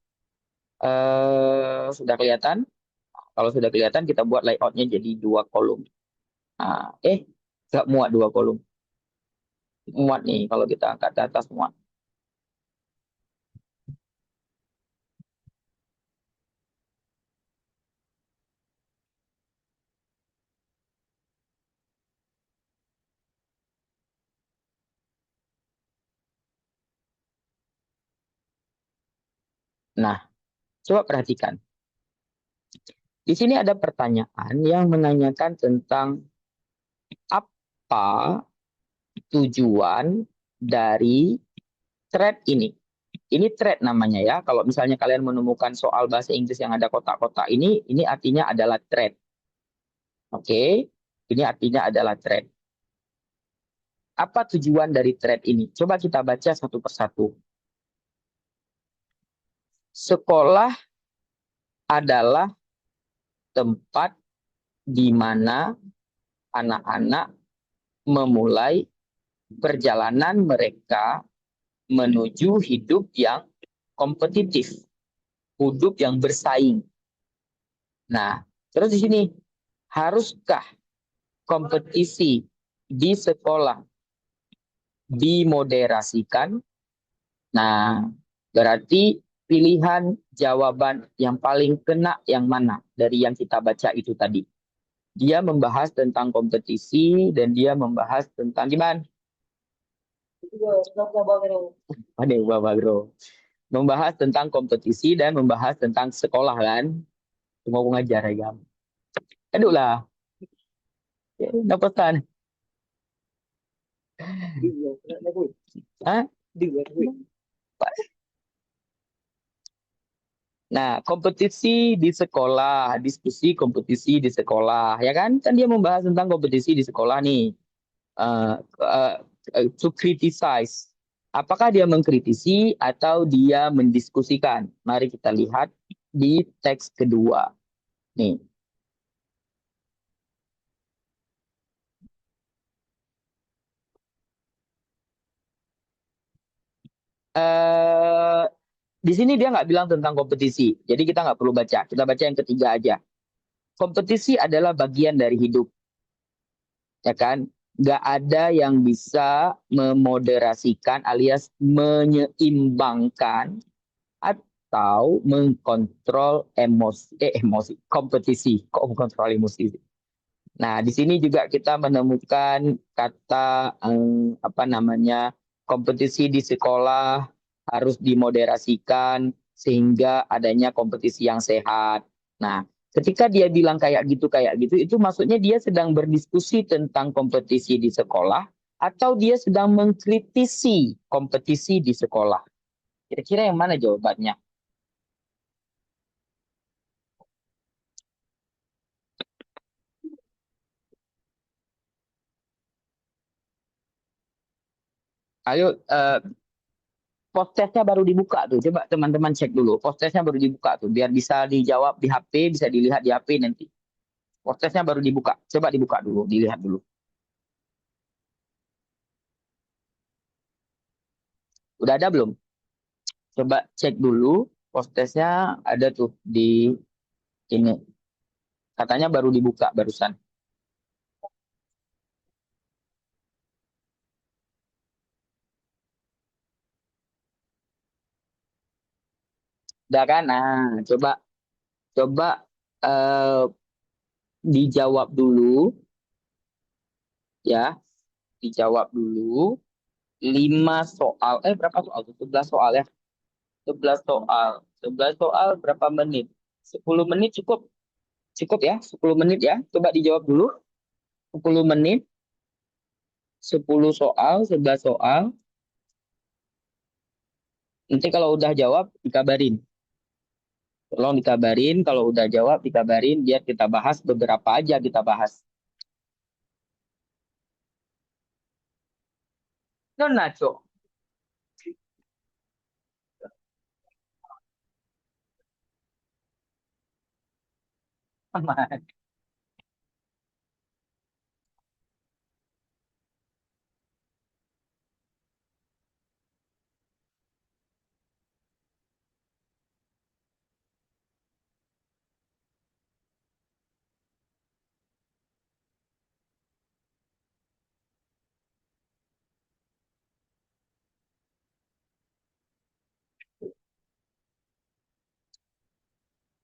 [SPEAKER 1] Sudah kelihatan? Kalau sudah kelihatan, kita buat layoutnya jadi dua kolom. Nah, nggak muat dua kolom. Muat nih kalau kita angkat ke atas muat. Nah, coba perhatikan. Di sini ada pertanyaan yang menanyakan tentang apa tujuan dari thread ini. Ini thread namanya ya. Kalau misalnya kalian menemukan soal bahasa Inggris yang ada kotak-kotak ini artinya adalah thread. Oke, ini artinya adalah thread. Apa tujuan dari thread ini? Coba kita baca satu persatu. Sekolah adalah tempat di mana anak-anak memulai perjalanan mereka menuju hidup yang kompetitif, hidup yang bersaing. Nah, terus di sini, haruskah kompetisi di sekolah dimoderasikan? Nah, berarti pilihan jawaban yang paling kena yang mana dari yang kita baca itu tadi? Dia membahas tentang kompetisi dan dia membahas tentang gimana? Ada yang Bro. Membahas tentang kompetisi dan membahas tentang sekolah kan? Mau ngajar ya, Gam. Aduh lah, dapetan. Hah? Nah, kompetisi di sekolah, diskusi kompetisi di sekolah, ya kan? Kan dia membahas tentang kompetisi di sekolah nih. Uh, uh, to criticize. Apakah dia mengkritisi atau dia mendiskusikan? Mari kita lihat di teks kedua. Nih. Uh, di sini dia nggak bilang tentang kompetisi. Jadi kita nggak perlu baca. Kita baca yang ketiga aja. Kompetisi adalah bagian dari hidup. Ya kan? Nggak ada yang bisa memoderasikan alias menyeimbangkan atau mengkontrol emosi kompetisi kok mengkontrol emosi. Nah, di sini juga kita menemukan kata apa namanya kompetisi di sekolah harus dimoderasikan sehingga adanya kompetisi yang sehat. Nah, ketika dia bilang kayak gitu, itu maksudnya dia sedang berdiskusi tentang kompetisi di sekolah atau dia sedang mengkritisi kompetisi di sekolah. Kira-kira yang mana jawabannya? Ayo, post-testnya baru dibuka tuh. Coba teman-teman cek dulu. Post-testnya baru dibuka tuh. Biar bisa dijawab di HP, bisa dilihat di HP nanti. Post-testnya baru dibuka. Coba dibuka dulu, dilihat dulu. Udah ada belum? Coba cek dulu. Post-testnya ada tuh di ini. Katanya baru dibuka barusan. Udah kan? Nah, coba coba eh, dijawab dulu ya. Dijawab dulu. 5 soal. Berapa soal tuh? 11 soal ya. 11 soal. 11 soal berapa menit? 10 menit cukup. Cukup ya, 10 menit ya. Coba dijawab dulu. 10 menit, 10 soal, 11 soal. Nanti kalau udah jawab, dikabarin. Tolong dikabarin, kalau udah jawab, dikabarin, biar kita bahas beberapa aja kita bahas. Non Nacho.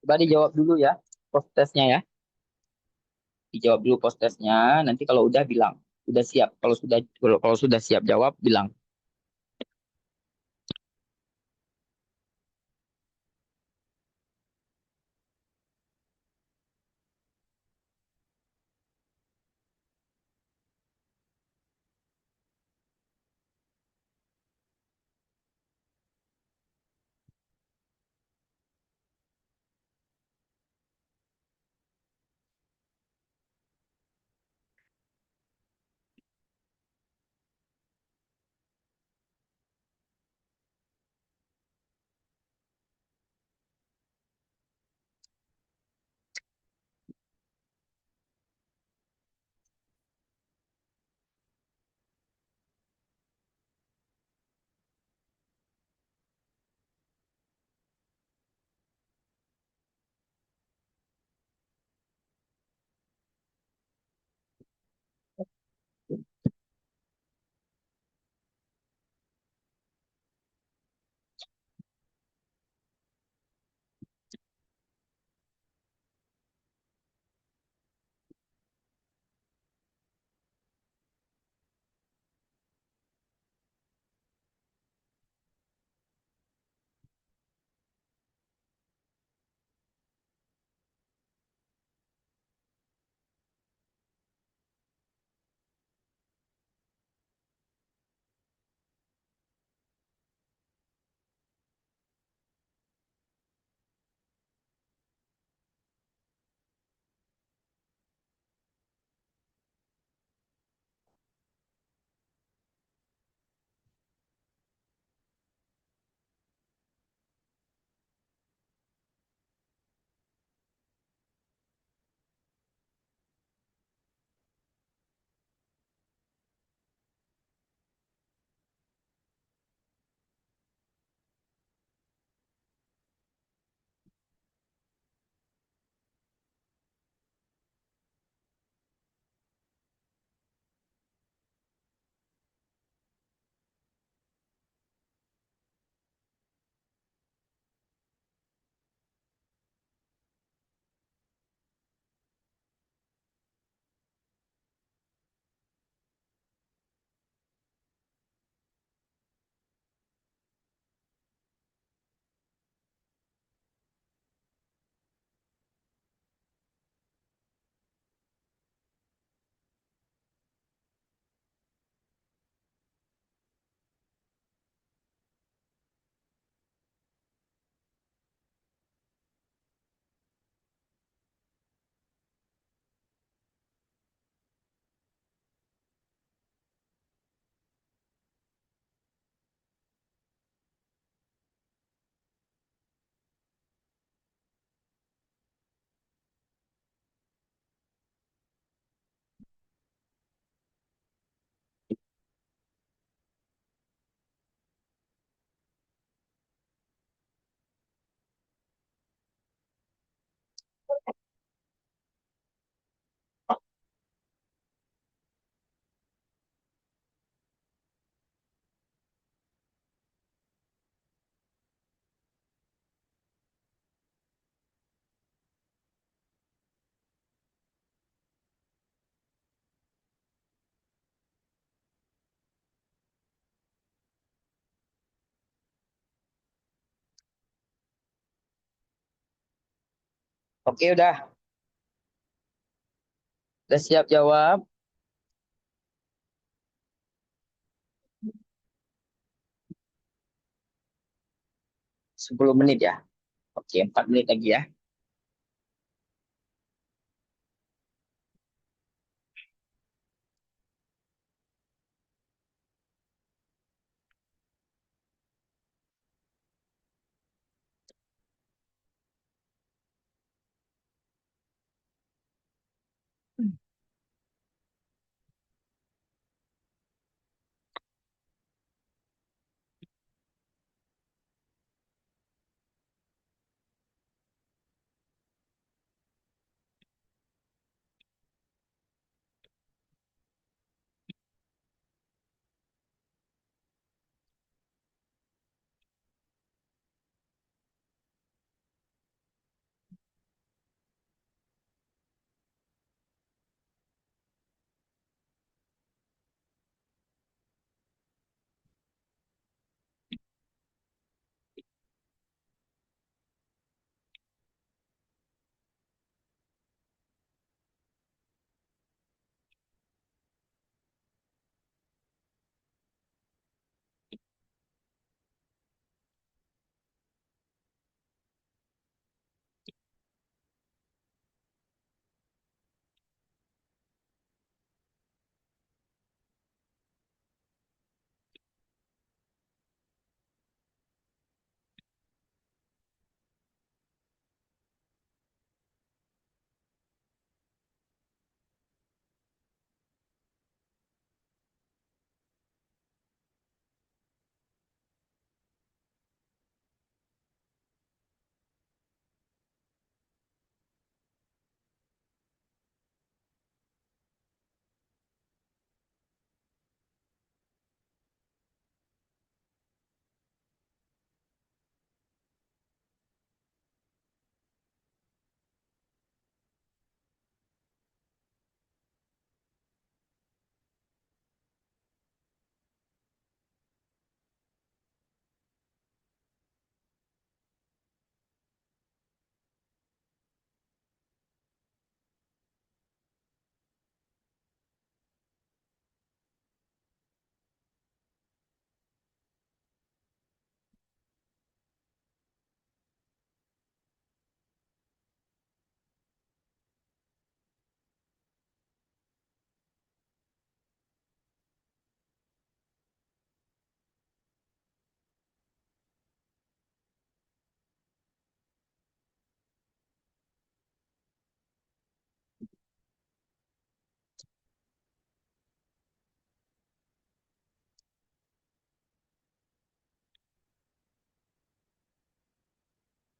[SPEAKER 1] Coba dijawab dulu ya, post testnya ya. Dijawab dulu post testnya, nanti kalau udah bilang. Udah siap. Kalau sudah siap jawab, bilang. Oke, udah siap jawab. 10 menit ya. Oke, 4 menit lagi ya.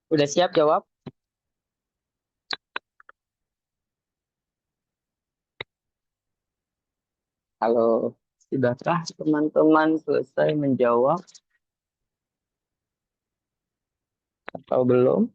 [SPEAKER 1] Udah siap jawab? Halo, sudahkah teman-teman selesai menjawab atau belum?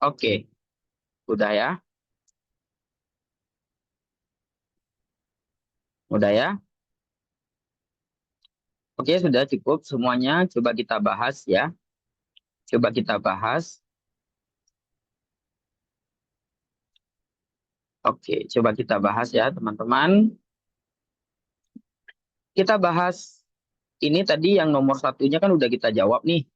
[SPEAKER 1] Oke, udah ya? Udah ya? Oke, sudah cukup semuanya. Coba kita bahas ya. Coba kita bahas. Oke, coba kita bahas ya, teman-teman. Kita bahas ini tadi yang nomor satunya kan udah kita jawab nih.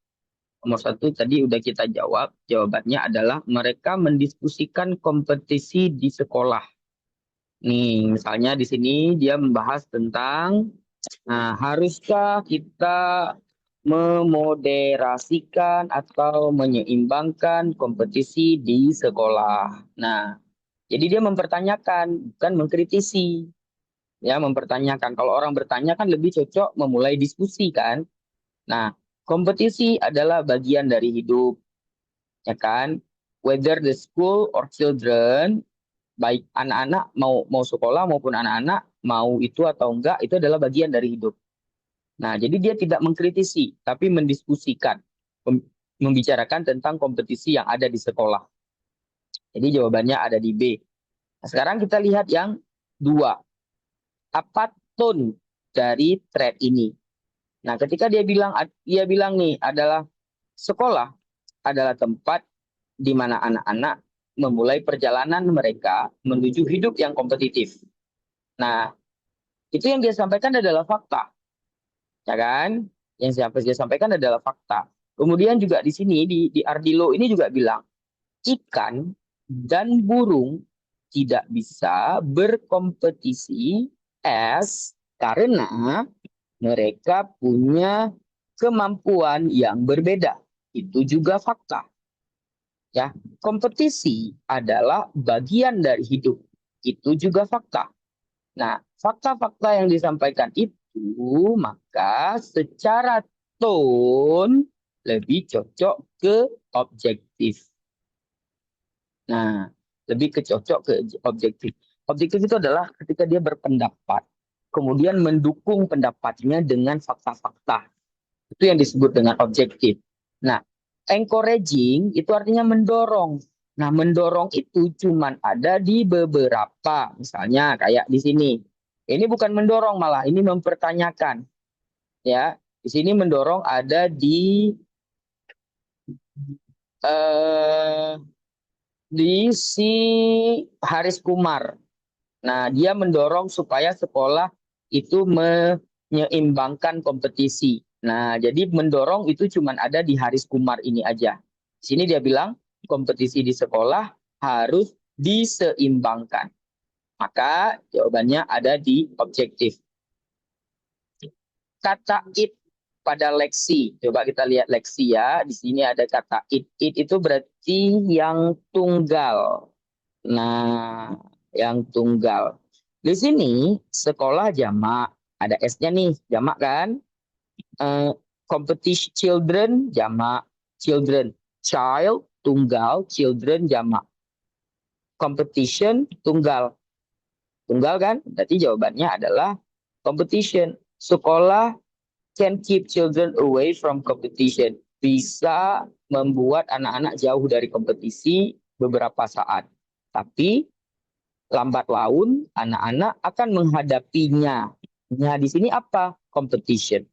[SPEAKER 1] Nomor satu tadi udah kita jawab. Jawabannya adalah mereka mendiskusikan kompetisi di sekolah. Nih, misalnya di sini dia membahas tentang, nah, haruskah kita memoderasikan atau menyeimbangkan kompetisi di sekolah? Nah, jadi dia mempertanyakan, bukan mengkritisi. Ya, mempertanyakan. Kalau orang bertanya kan lebih cocok memulai diskusi kan. Nah, kompetisi adalah bagian dari hidup, ya kan? whether the school or children, baik anak-anak mau sekolah maupun anak-anak mau itu atau enggak, itu adalah bagian dari hidup. Nah, jadi dia tidak mengkritisi, tapi mendiskusikan, membicarakan tentang kompetisi yang ada di sekolah. Jadi jawabannya ada di B. Nah, sekarang kita lihat yang dua. Apa tone dari thread ini? Nah, ketika dia bilang nih adalah sekolah adalah tempat di mana anak-anak memulai perjalanan mereka menuju hidup yang kompetitif. Nah, itu yang dia sampaikan adalah fakta, ya kan? Yang dia sampaikan adalah fakta. Kemudian juga di sini di Ardilo ini juga bilang ikan dan burung tidak bisa berkompetisi karena mereka punya kemampuan yang berbeda. Itu juga fakta. Ya, kompetisi adalah bagian dari hidup. Itu juga fakta. Nah, fakta-fakta yang disampaikan itu maka secara tone lebih cocok ke objektif. Nah, lebih cocok ke objektif. Objektif itu adalah ketika dia berpendapat, kemudian mendukung pendapatnya dengan fakta-fakta. Itu yang disebut dengan objektif. Nah, encouraging itu artinya mendorong. Nah, mendorong itu cuman ada di beberapa. Misalnya kayak di sini. Ini bukan mendorong malah, ini mempertanyakan. Ya, di sini mendorong ada eh, di si Haris Kumar. Nah, dia mendorong supaya sekolah itu menyeimbangkan kompetisi. Nah, jadi mendorong itu cuma ada di Haris Kumar ini aja. Di sini dia bilang kompetisi di sekolah harus diseimbangkan. Maka jawabannya ada di objektif. Kata it pada leksi. Coba kita lihat leksi ya. Di sini ada kata it. It itu berarti yang tunggal. Nah, yang tunggal. Di sini sekolah jamak. Ada S-nya nih, jamak kan? Competition children jamak. Children. Child tunggal, children jamak. Competition tunggal. Tunggal kan? Berarti jawabannya adalah competition. Sekolah can keep children away from competition. Bisa membuat anak-anak jauh dari kompetisi beberapa saat. Tapi lambat laun anak-anak akan menghadapinya. Nah, di sini apa? Competition.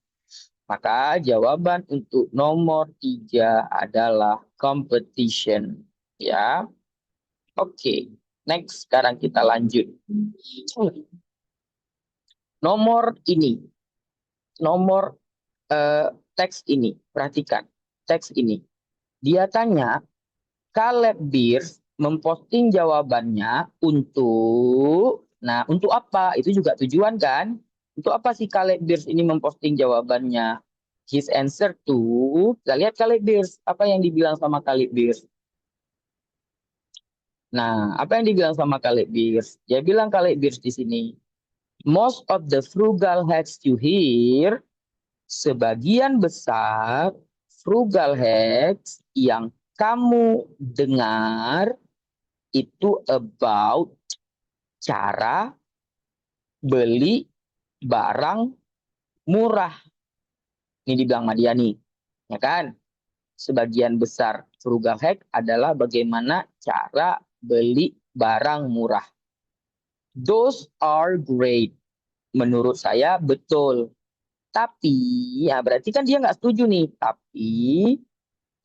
[SPEAKER 1] Maka jawaban untuk nomor 3 adalah competition. Ya. Oke. Next, sekarang kita lanjut. Nomor ini. Nomor teks ini. Perhatikan. Teks ini. Dia tanya, Caleb Beers memposting jawabannya untuk apa? Itu juga tujuan kan? Untuk apa sih Caleb Beers ini memposting jawabannya? His answer to, kita lihat Caleb Beers, apa yang dibilang sama Caleb Beers? Nah, apa yang dibilang sama Caleb Beers? Dia bilang Caleb Beers di sini, most of the frugal hacks you hear, sebagian besar frugal hacks yang kamu dengar itu about cara beli barang murah. Ini dibilang Madiani, ya kan? Sebagian besar frugal hack adalah bagaimana cara beli barang murah. Those are great. Menurut saya betul. Tapi, ya berarti kan dia nggak setuju nih. Tapi,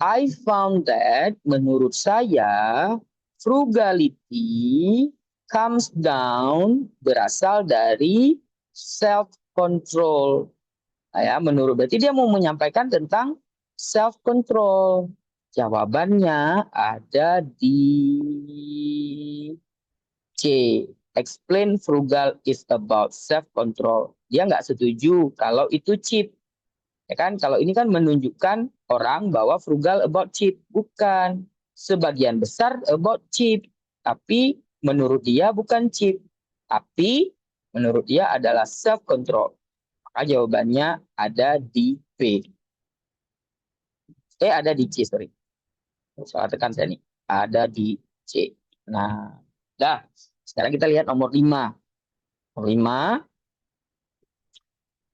[SPEAKER 1] I found that menurut saya frugality comes down berasal dari self control. Nah, ya, berarti dia mau menyampaikan tentang self control. Jawabannya ada di C. Explain frugal is about self control. Dia nggak setuju kalau itu cheap. Ya kan, kalau ini kan menunjukkan orang bahwa frugal about cheap, bukan. Sebagian besar about cheap, tapi menurut dia bukan cheap, tapi menurut dia adalah self control. Maka jawabannya ada di B. Ada di C, sorry. Salah tekan saya nih. ada di C. Nah, dah. Sekarang kita lihat nomor 5. Nomor 5,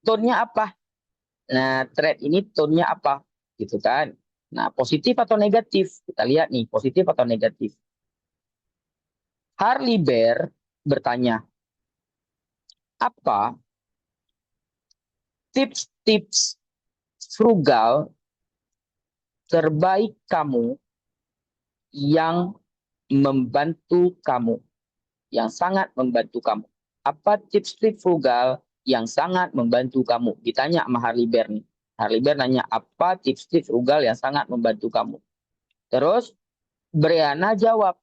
[SPEAKER 1] tone-nya apa? Nah, thread ini tone-nya apa? Gitu kan. Nah, positif atau negatif? Kita lihat nih, positif atau negatif. Harley Bear bertanya, apa tips-tips frugal terbaik kamu yang membantu kamu, yang sangat membantu kamu? Apa tips-tips frugal yang sangat membantu kamu? Ditanya sama Harley Bear nih. Harley Bear nanya, apa tips-tips frugal yang sangat membantu kamu? Terus Brianna jawab,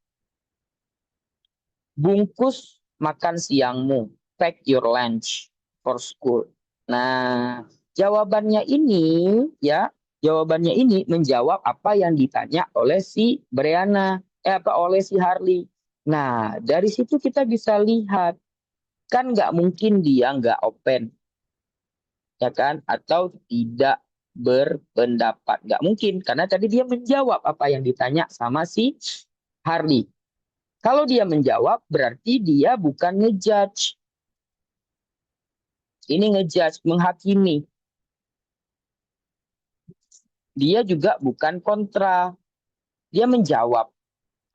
[SPEAKER 1] bungkus makan siangmu, pack your lunch for school. Nah, jawabannya ini ya, jawabannya ini menjawab apa yang ditanya oleh si Brianna, oleh si Harley. Nah, dari situ kita bisa lihat kan nggak mungkin dia nggak open, ya kan? Atau tidak berpendapat, nggak mungkin karena tadi dia menjawab apa yang ditanya sama si Harley. Kalau dia menjawab, berarti dia bukan ngejudge. Ini ngejudge, menghakimi. Dia juga bukan kontra. Dia menjawab.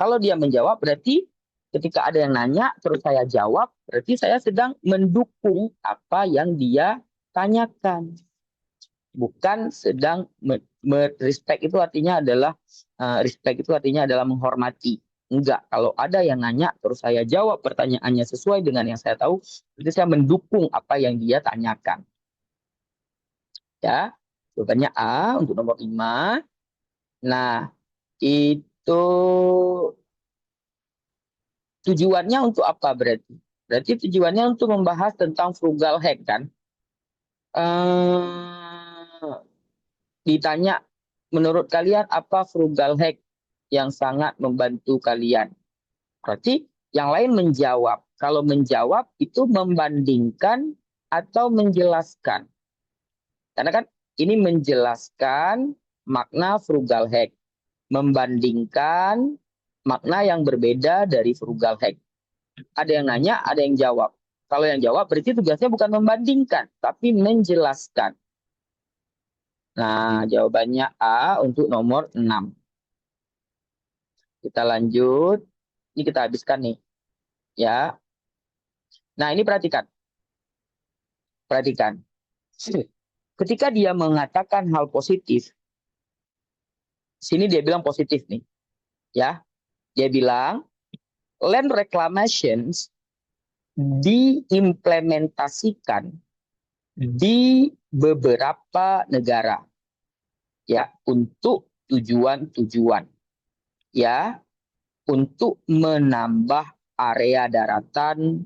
[SPEAKER 1] Kalau dia menjawab, berarti ketika ada yang nanya, terus saya jawab, berarti saya sedang mendukung apa yang dia tanyakan. Bukan sedang respect itu artinya adalah respect itu artinya adalah menghormati. Enggak, kalau ada yang nanya terus saya jawab pertanyaannya sesuai dengan yang saya tahu, itu saya mendukung apa yang dia tanyakan. Ya, jawabannya A untuk nomor 5. Nah, itu tujuannya untuk apa berarti? Berarti tujuannya untuk membahas tentang frugal hack kan? Eh, Ditanya, menurut kalian apa frugal hack yang sangat membantu kalian? Berarti yang lain menjawab. Kalau menjawab itu membandingkan atau menjelaskan. Karena kan ini menjelaskan makna frugal hack. Membandingkan makna yang berbeda dari frugal hack. Ada yang nanya, ada yang jawab. Kalau yang jawab berarti tugasnya bukan membandingkan, tapi menjelaskan. Nah, jawabannya A untuk nomor 6. Kita lanjut. Ini kita habiskan nih. Ya. Nah, ini perhatikan. Perhatikan. Ketika dia mengatakan hal positif, sini dia bilang positif nih. Ya. Dia bilang, land reclamations diimplementasikan di beberapa negara. Ya, untuk tujuan-tujuan. Ya, untuk menambah area daratan,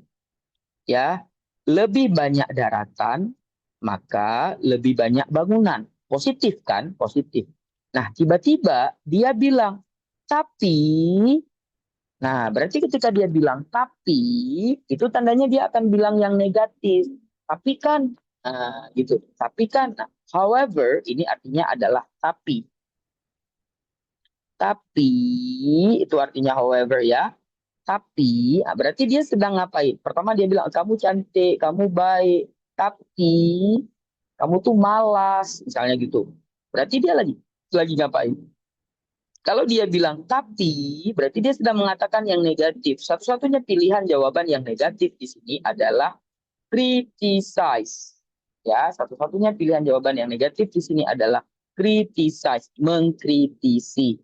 [SPEAKER 1] ya, lebih banyak daratan, maka lebih banyak bangunan. Positif kan? Positif. Nah, tiba-tiba dia bilang, tapi, nah berarti ketika dia bilang tapi, itu tandanya dia akan bilang yang negatif. Tapi kan, nah, gitu. Tapi kan, nah, however, ini artinya adalah tapi. Tapi, itu artinya however ya. Tapi, nah, berarti dia sedang ngapain? Pertama dia bilang, kamu cantik, kamu baik. Tapi, kamu tuh malas. Misalnya gitu. Berarti dia lagi ngapain? Kalau dia bilang tapi, berarti dia sedang mengatakan yang negatif. Satu-satunya pilihan jawaban yang negatif di sini adalah criticize. Ya, satu-satunya pilihan jawaban yang negatif di sini adalah criticize, mengkritisi.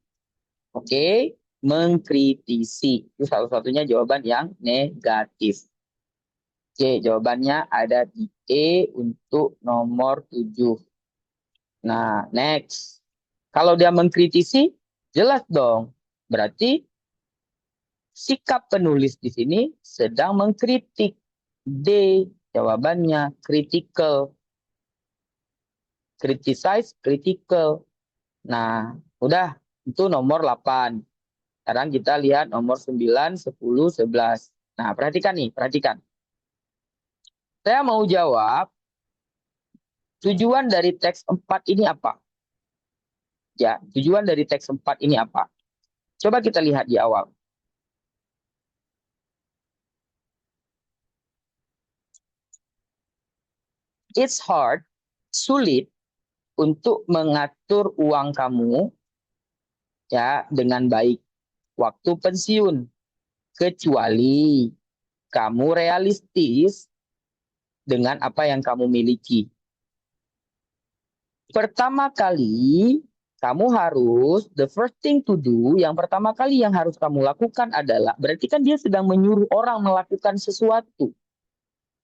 [SPEAKER 1] Oke, mengkritisi. Itu satu-satunya jawaban yang negatif. Oke, jawabannya ada di E untuk nomor 7. Nah, next. Kalau dia mengkritisi, jelas dong. Berarti sikap penulis di sini sedang mengkritik. D, jawabannya critical. Criticize, critical. Nah, udah. Itu nomor 8. Sekarang kita lihat nomor 9, 10, 11. Nah, perhatikan nih, perhatikan. Saya mau jawab, tujuan dari teks 4 ini apa? Ya, tujuan dari teks 4 ini apa? Coba kita lihat di awal. It's hard, sulit untuk mengatur uang kamu ya dengan baik waktu pensiun, kecuali kamu realistis dengan apa yang kamu miliki. Pertama kali kamu harus, the first thing to do, yang pertama kali yang harus kamu lakukan adalah, berarti kan dia sedang menyuruh orang melakukan sesuatu.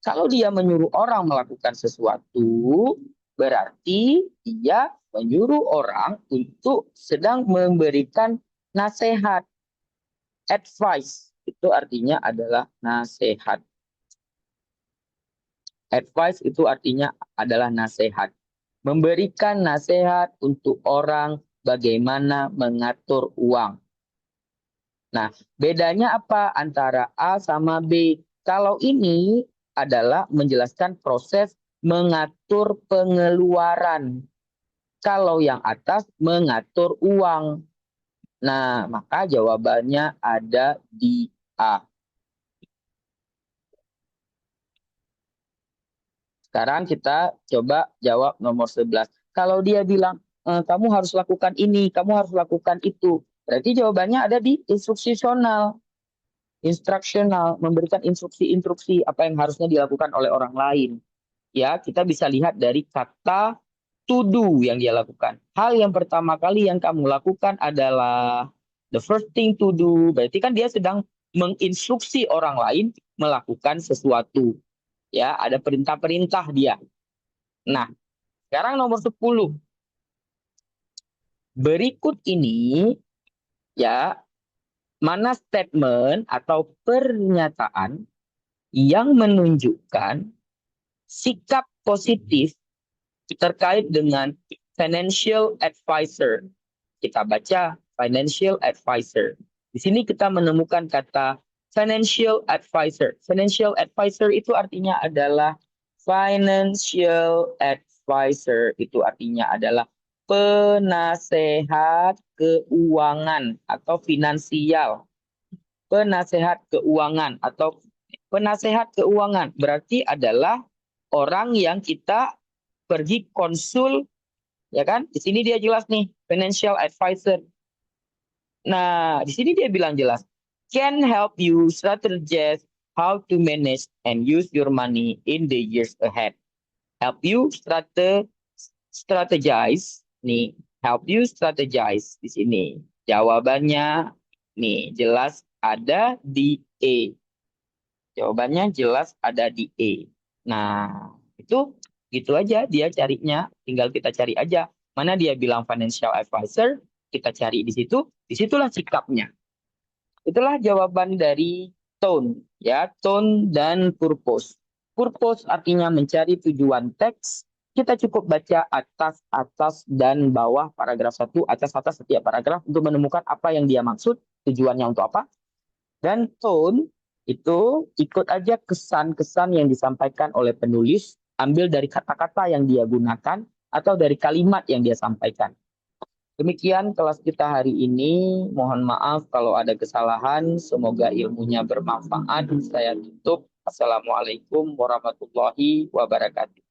[SPEAKER 1] Kalau dia menyuruh orang melakukan sesuatu, berarti dia menyuruh orang untuk sedang memberikan nasihat. Advice itu artinya adalah nasihat. Advice itu artinya adalah nasihat. Memberikan nasihat untuk orang bagaimana mengatur uang. Nah, bedanya apa antara A sama B? Kalau ini adalah menjelaskan proses mengatur pengeluaran. Kalau yang atas mengatur uang. Nah, maka jawabannya ada di A. Sekarang kita coba jawab nomor 11. Kalau dia bilang, kamu harus lakukan ini, kamu harus lakukan itu. Berarti jawabannya ada di instruksional. Instruksional, memberikan instruksi-instruksi apa yang harusnya dilakukan oleh orang lain. Ya, kita bisa lihat dari kata to do yang dia lakukan. Hal yang pertama kali yang kamu lakukan adalah the first thing to do. Berarti kan dia sedang menginstruksi orang lain melakukan sesuatu. Ya, ada perintah-perintah dia. Nah, sekarang nomor 10. Berikut ini ya, mana statement atau pernyataan yang menunjukkan sikap positif terkait dengan financial advisor. Kita baca financial advisor. Di sini kita menemukan kata financial advisor. Financial advisor itu artinya adalah financial advisor itu artinya adalah penasehat keuangan atau finansial. Penasehat keuangan atau penasehat keuangan berarti adalah orang yang kita pergi konsul, ya kan? Di sini dia jelas nih, financial advisor. Nah, di sini dia bilang jelas, can help you strategize how to manage and use your money in the years ahead. Help you strategize, nih, help you strategize di sini. Jawabannya nih jelas ada di E. Jawabannya jelas ada di E. Nah, itu gitu aja dia carinya. Tinggal kita cari aja. Mana dia bilang financial advisor, kita cari di situ. Disitulah sikapnya. Itulah jawaban dari tone. Ya, tone dan purpose. Purpose artinya mencari tujuan teks. Kita cukup baca atas, atas, dan bawah paragraf 1, atas setiap paragraf untuk menemukan apa yang dia maksud, tujuannya untuk apa. Dan tone itu ikut aja kesan-kesan yang disampaikan oleh penulis, ambil dari kata-kata yang dia gunakan atau dari kalimat yang dia sampaikan. Demikian kelas kita hari ini. Mohon maaf kalau ada kesalahan. Semoga ilmunya bermanfaat. Saya tutup. Assalamualaikum warahmatullahi wabarakatuh.